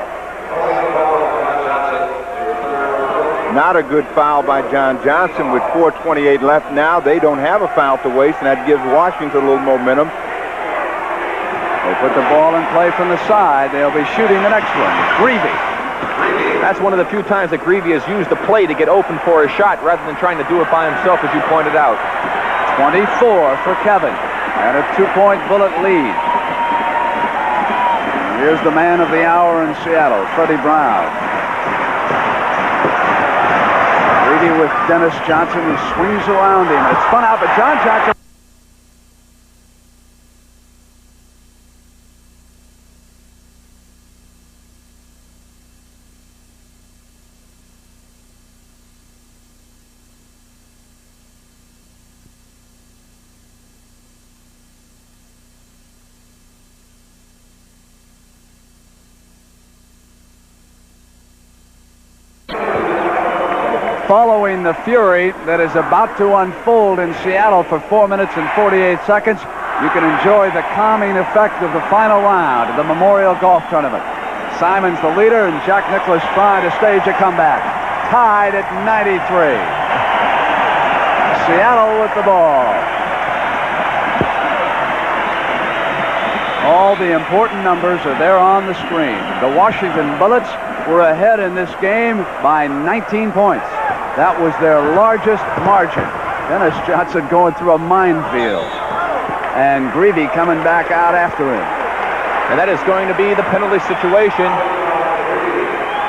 Speaker 4: Not a good foul by John Johnson with 4:28 left. Now they don't have a foul to waste, and that gives Washington a little momentum.
Speaker 1: They put the ball in play from the side. They'll be shooting the next one. Greavy.
Speaker 3: That's one of the few times that Greavy has used the play to get open for a shot rather than trying to do it by himself, as you pointed out.
Speaker 1: 24 for Kevin, and a 2-point Bullet lead. Here's the man of the hour in Seattle, Freddie Brown. Greavy with Dennis Johnson, who swings around him. It's spun out, but John Johnson. Following the fury that is about to unfold in Seattle for 4 minutes and 48 seconds, you can enjoy the calming effect of the final round of the Memorial Golf Tournament. Simon's the leader, and Jack Nicklaus trying to stage a comeback. Tied at 93. Seattle with the ball. All the important numbers are there on the screen. The Washington Bullets were ahead in this game by 19 points. That was their largest margin. Dennis Johnson going through a minefield. And Greavy coming back out after him.
Speaker 3: And that is going to be the penalty situation.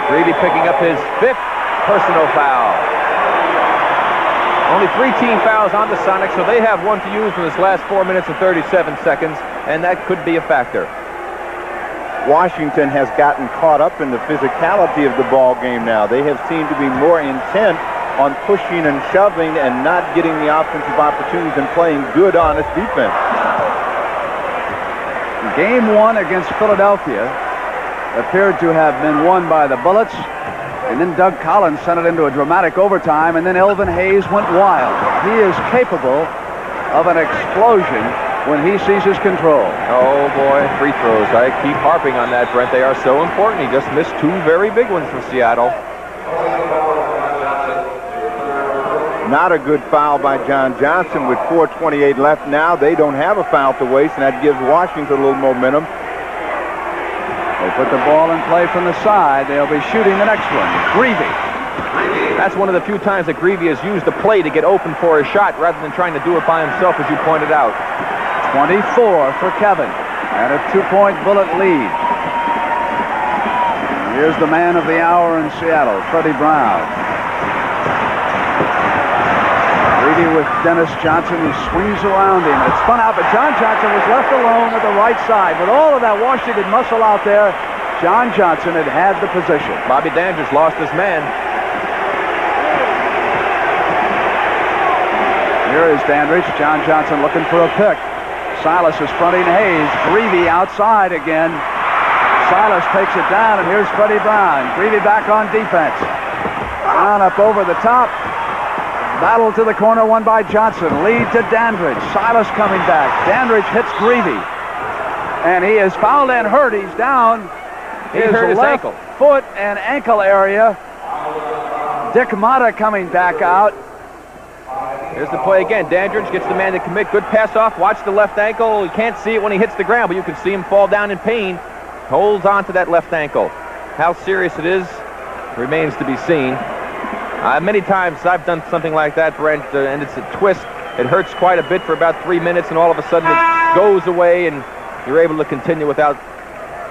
Speaker 3: Greavy picking up his 5th personal foul. Only 3 team fouls on the Sonics, so they have one to use in this last 4 minutes and 37 seconds, and that could be a factor.
Speaker 4: Washington has gotten caught up in the physicality of the ball game now. They have seemed to be more intent on pushing and shoving and not getting the offensive opportunities and playing good, honest defense.
Speaker 1: Game 1 against Philadelphia appeared to have been won by the Bullets, and then Doug Collins sent it into a dramatic overtime, and then Elvin Hayes went wild. He is capable of an explosion when he seizes control.
Speaker 3: Oh boy, free throws. I keep harping on that, Brent. They are so important. He just missed 2 very big ones for Seattle.
Speaker 4: Not a good foul by John Johnson with 4:28 left. Now they don't have a foul to waste, and that gives Washington a little momentum.
Speaker 1: They put the ball in play from the side. They'll be shooting the next one. Greavy.
Speaker 3: That's one of the few times that Greavy has used the play to get open for a shot rather than trying to do it by himself, as you pointed out.
Speaker 1: 24 for Kevin, and a 2-point Bullet lead. Here's the man of the hour in Seattle, Freddie Brown. Greavy with Dennis Johnson, who swings around him. It's spun out, but John Johnson was left alone at the right side. With all of that Washington muscle out there, John Johnson had the position.
Speaker 3: Bobby Dandridge lost his man.
Speaker 1: Here is Dandridge. John Johnson looking for a pick. Silas is fronting Hayes. Greavy outside again. Silas takes it down, and here's Freddie Brown. Greavy back on defense. Brown up over the top. Battle to the corner, won by Johnson. Lead to Dandridge. Silas coming back. Dandridge hits Greavy. And he is fouled and hurt. He's down.
Speaker 3: He hurt his
Speaker 1: left
Speaker 3: ankle.
Speaker 1: Foot and ankle area. Dick Motta coming back out.
Speaker 3: Here's the play again. Dandridge gets the man to commit. Good pass off. Watch the left ankle. You can't see it when he hits the ground, but you can see him fall down in pain. Holds on to that left ankle. How serious it is remains to be seen. Many times I've done something like that, Brent, and it's a twist. It hurts quite a bit for about 3 minutes, and all of a sudden it goes away, and you're able to continue without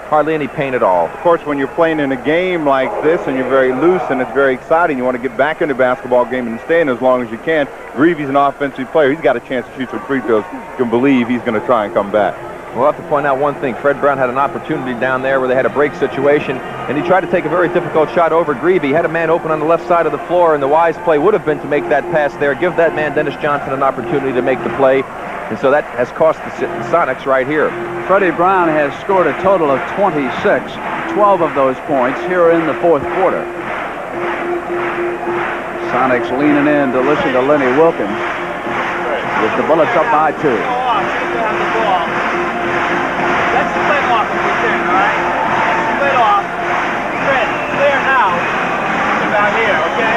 Speaker 3: hardly any pain at all.
Speaker 4: Of course, when you're playing in a game like this and you're very loose and it's very exciting, you want to get back in the basketball game and stay in as long as you can. Greavy's an offensive player. He's got a chance to shoot some free throws. You can believe he's going to try and come back.
Speaker 3: We'll have to point out one thing. Fred Brown had an opportunity down there where they had a break situation, and he tried to take a very difficult shot over Greavy. He had a man open on the left side of the floor, and the wise play would have been to make that pass there, give that man, Dennis Johnson, an opportunity to make the play. And so that has cost the Sonics right here.
Speaker 1: Freddie Brown has scored a total of 26, 12 of those points here in the fourth quarter. Sonics leaning in to listen to Lenny Wilkins with the Bullets up by 2.
Speaker 5: Let's split off if we can, all right? Split off. Fred, clear out about here, okay?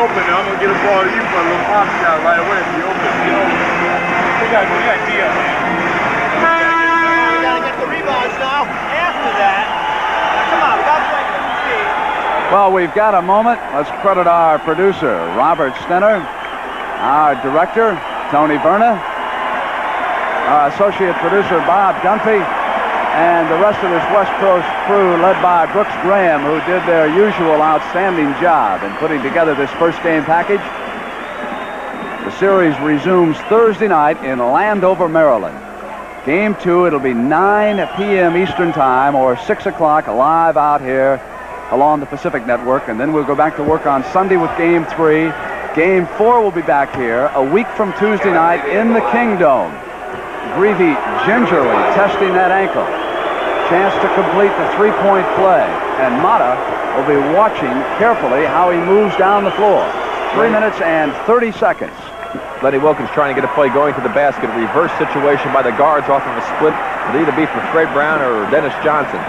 Speaker 6: open, now I'm going to get a ball to you for a little pop shot right away. Be open. We got to be up, man.
Speaker 5: We got to get the rebounds now. After that, come on, we got to play good speed.
Speaker 1: Well, we've got a moment. Let's credit our producer, Robert Stenner, our director, Tony Verna, our associate producer, Bob Dunphy, and the rest of this West Coast crew led by Brooks Graham, who did their usual outstanding job in putting together this first game package. The series resumes Thursday night in Landover, Maryland. Game 2, it'll be 9 p.m. Eastern Time or 6 o'clock live out here along the Pacific Network, and then we'll go back to work on Sunday with Game 3. Game 4 will be back here a week from Tuesday night in the Kingdome. Greavy gingerly testing that ankle. Chance to complete the three-point play. And Mata will be watching carefully how he moves down the floor. 3 minutes and 30 seconds.
Speaker 3: Lenny Wilkins trying to get a play going to the basket. Reverse situation by the guards off of a split. It'll either be for Fred Brown or Dennis Johnson.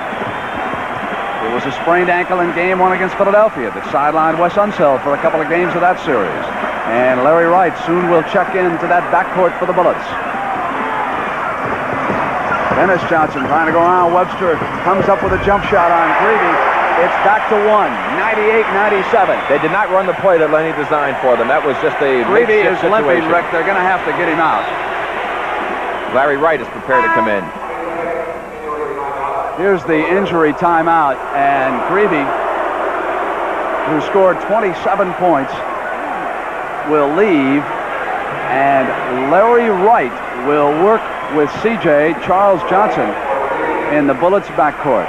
Speaker 1: It was a sprained ankle in Game 1 against Philadelphia that sidelined Wes Unseld for a couple of games of that series. And Larry Wright soon will check into that backcourt for the Bullets. Dennis Johnson trying to go around Webster, comes up with a jump shot on Greavy. It's back to 1, 98-97.
Speaker 3: They did not run the play that Lenny designed for them. That was just a
Speaker 1: Greavy is
Speaker 3: situation.
Speaker 1: limping, Rick. They're going to have to get him out.
Speaker 3: Larry Wright is prepared to come in.
Speaker 1: Here's the injury timeout, and Greavy, who scored 27 points, will leave, and Larry Wright will work with C.J. Charles Johnson in the Bullets backcourt.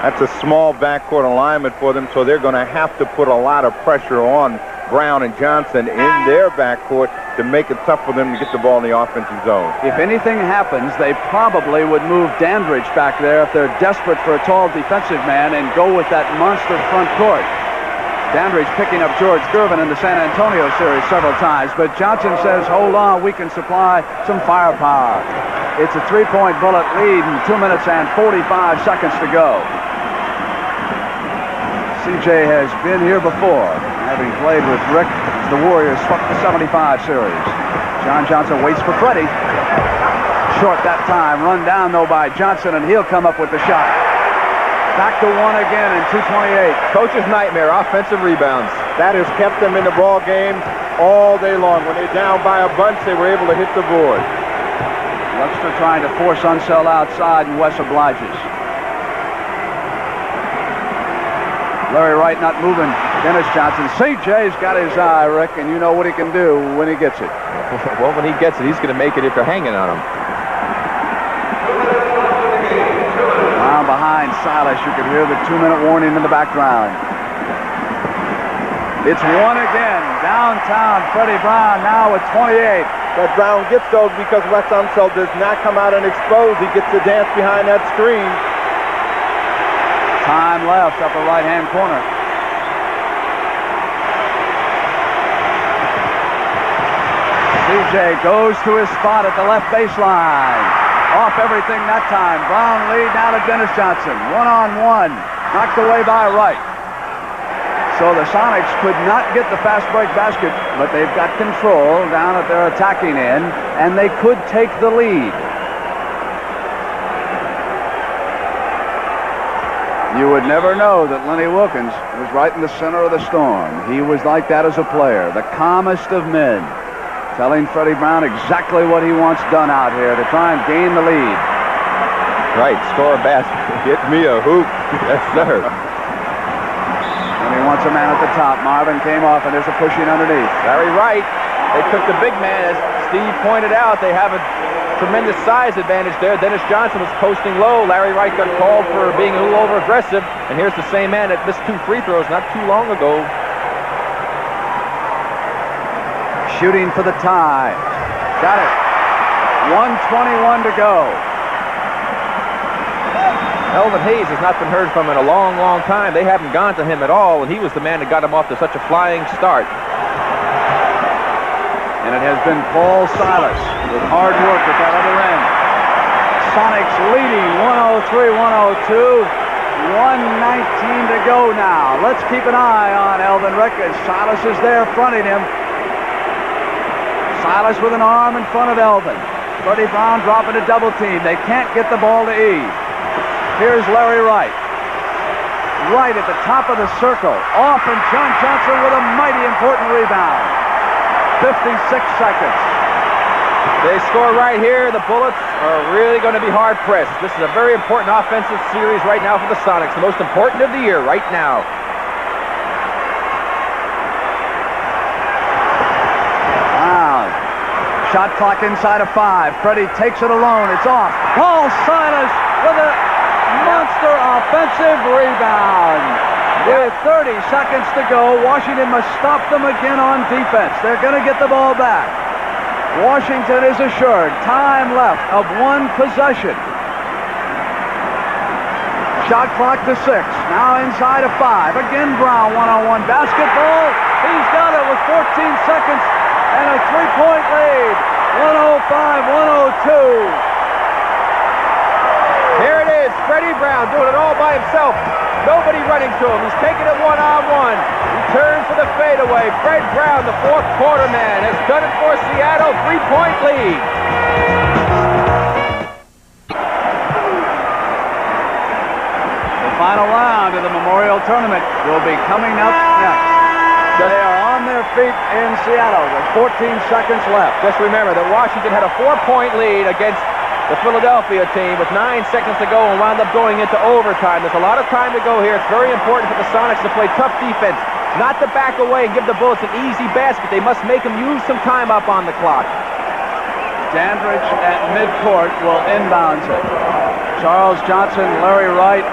Speaker 4: That's a small backcourt alignment for them, so they're going to have to put a lot of pressure on Brown and Johnson in their backcourt to make it tough for them to get the ball in the offensive zone.
Speaker 1: If anything happens, they probably would move Dandridge back there if they're desperate for a tall defensive man and go with that monster front court. Dandridge picking up George Gervin in the San Antonio series several times, but Johnson says, hold on, we can supply some firepower. It's a three-point Bullet lead in 2 minutes and 45 seconds to go. CJ has been here before, having played with Rick as the Warriors swept the 75 series. John Johnson waits for Freddie. Short that time, run down though by Johnson, and he'll come up with the shot. Back to 1 again in 2:28.
Speaker 3: Coach's nightmare, offensive rebounds.
Speaker 4: That has kept them in the ball game all day long. When they're down by a bunch, they were able to hit the board.
Speaker 1: Webster trying to force Unseld outside, and Wes obliges. Larry Wright not moving. Dennis Johnson. CJ's got his eye, Rick, and you know what he can do when he gets it.
Speaker 3: Well, when he gets it, he's going to make it if they're hanging on him.
Speaker 1: Down behind Silas, you can hear the 2-minute warning in the background. It's 1 again. Downtown, Freddie Brown now with 28.
Speaker 4: But Brown gets those because Wes Unseld does not come out and expose. He gets to dance behind that screen.
Speaker 1: Time left, upper right-hand corner. CJ goes to his spot at the left baseline. Off everything that time. Brown lead now to Dennis Johnson. 1-on-1. Knocked away by Wright. So the Sonics could not get the fast break basket, but they've got control down at their attacking end, and they could take the lead. You would never know that Lenny Wilkins was right in the center of the storm. He was like that as a player, the calmest of men, telling Freddie Brown exactly what he wants done out here to try and gain the lead.
Speaker 3: Right, score a basket. Get me a hoop. Yes, sir.
Speaker 1: And he wants a man at the top. Marvin came off, and there's a pushing underneath.
Speaker 3: Larry Wright. They took the big man, as Steve pointed out. They have a tremendous size advantage there. Dennis Johnson was posting low. Larry Wright got called for being a little over-aggressive. And here's the same man that missed 2 free throws not too long ago.
Speaker 1: Shooting for the tie. Got it. 1:21 to go.
Speaker 3: Elvin Hayes has not been heard from in a long, long time. They haven't gone to him at all, and he was the man that got him off to such a flying start.
Speaker 1: And it has been Paul Silas with hard work at that other end. Sonics leading 103-102. 1:19 to go now. Let's keep an eye on Elvin Rick as Silas is there fronting him. Silas with an arm in front of Elvin. Freddie Brown dropping a double team. They can't get the ball to E. Here's Larry Wright. Right at the top of the circle. Off, and John Johnson with a mighty important rebound. 56 seconds.
Speaker 3: They score right here. The Bullets are really going to be hard-pressed. This is a very important offensive series right now for the Sonics. The most important of the year right now.
Speaker 1: Wow. Shot clock inside of 5. Freddie takes it alone. It's off. Paul Silas with a monster offensive rebound. With 30 seconds to go, Washington must stop them again on defense. They're going to get the ball back. Washington is assured time left of 1 possession. Shot clock to 6. Now inside of 5. Again Brown one-on-one basketball. He's got it with 14 seconds and a 3-point lead. 105-102.
Speaker 3: Here it is. Freddie Brown doing it all by himself. Nobody running to him. He's taking it one-on-one. He turns for the fadeaway. Fred Brown, the fourth quarter man, has done it for Seattle. 3-point lead.
Speaker 1: The final round of the Memorial Tournament will be coming up next. They are on their feet in Seattle with 14 seconds left.
Speaker 3: Just remember that Washington had a 4-point lead against the Philadelphia team with 9 seconds to go and wound up going into overtime. There's a lot of time to go here. It's very important for the Sonics to play tough defense, not to back away and give the Bullets an easy basket. They must make them use some time up on the clock.
Speaker 1: Dandridge at midcourt will inbounds it. Charles Johnson, Larry Wright,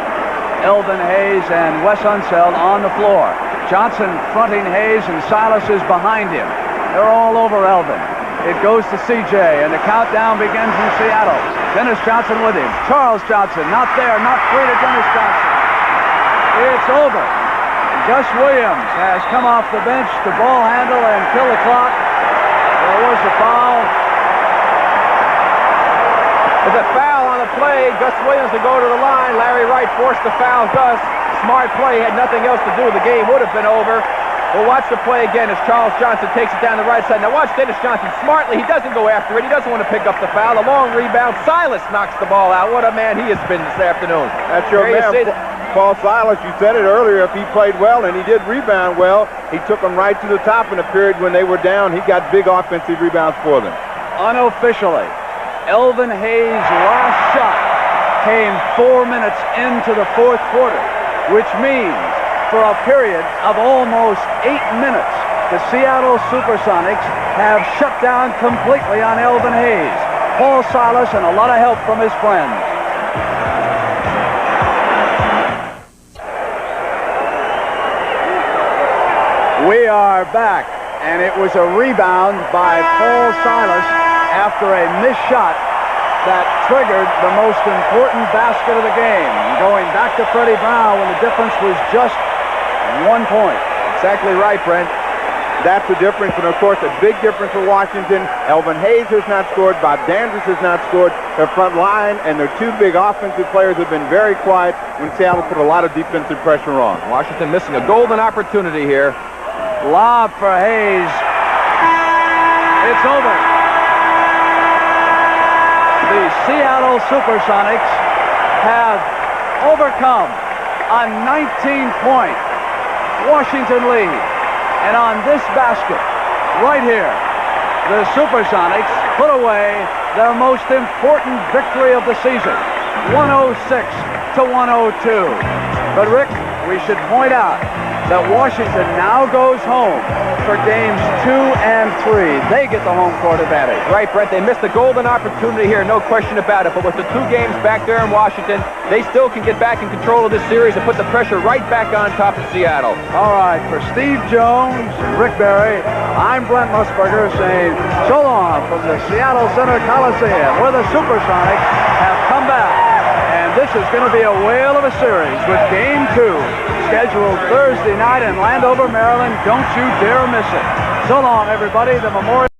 Speaker 1: Elvin Hayes, and Wes Unseld on the floor. Johnson fronting Hayes, and Silas is behind him. They're all over Elvin. It goes to CJ, and the countdown begins in Seattle. Dennis Johnson with him. Charles Johnson, not there, not free to Dennis Johnson. It's over. Gus Williams has come off the bench to ball handle and kill the clock. There was a foul.
Speaker 3: There's a foul on the play. Gus Williams to go to the line. Larry Wright forced the foul. Gus, smart play, had nothing else to do. The game would have been over. We'll watch the play again as Charles Johnson takes it down the right side. Now watch Dennis Johnson smartly. He doesn't go after it. He doesn't want to pick up the foul. A long rebound. Silas knocks the ball out. What a man he has been this afternoon.
Speaker 4: That's your man, Paul Silas. You said it earlier. If he played well, and he did rebound well, he took them right to the top in a period when they were down. He got big offensive rebounds for them.
Speaker 1: Unofficially, Elvin Hayes' last shot came 4 minutes into the fourth quarter, which means for a period of almost 8 minutes, the Seattle SuperSonics have shut down completely on Elvin Hayes. Paul Silas and a lot of help from his friends. We are back, and it was a rebound by Paul Silas after a missed shot that triggered the most important basket of the game, going back to Freddie Brown when the difference was just 1 point.
Speaker 3: Exactly right, Brent.
Speaker 4: That's the difference, and of course a big difference for Washington. Elvin Hayes has not scored. Bob Dandridge has not scored. Their front line and their 2 big offensive players have been very quiet when Seattle put a lot of defensive pressure on.
Speaker 3: Washington missing a golden opportunity here.
Speaker 1: Lob for Hayes. It's over. The Seattle SuperSonics have overcome a 19-point Washington lead. And on this basket, right here, the SuperSonics put away their most important victory of the season, 106-102. But Rick, we should point out that Washington now goes home for games 2 and 3. They get the home court advantage.
Speaker 3: Right, Brent. They missed a golden opportunity here, no question about it. But with the 2 games back there in Washington, they still can get back in control of this series and put the pressure right back on top of Seattle.
Speaker 1: All right, for Steve Jones and Rick Barry, I'm Brent Musburger saying so long from the Seattle Center Coliseum, where the SuperSonics have come back. And this is going to be a whale of a series with Game 2 scheduled Thursday night in Landover, Maryland. Don't you dare miss it. So long, everybody. The Memorial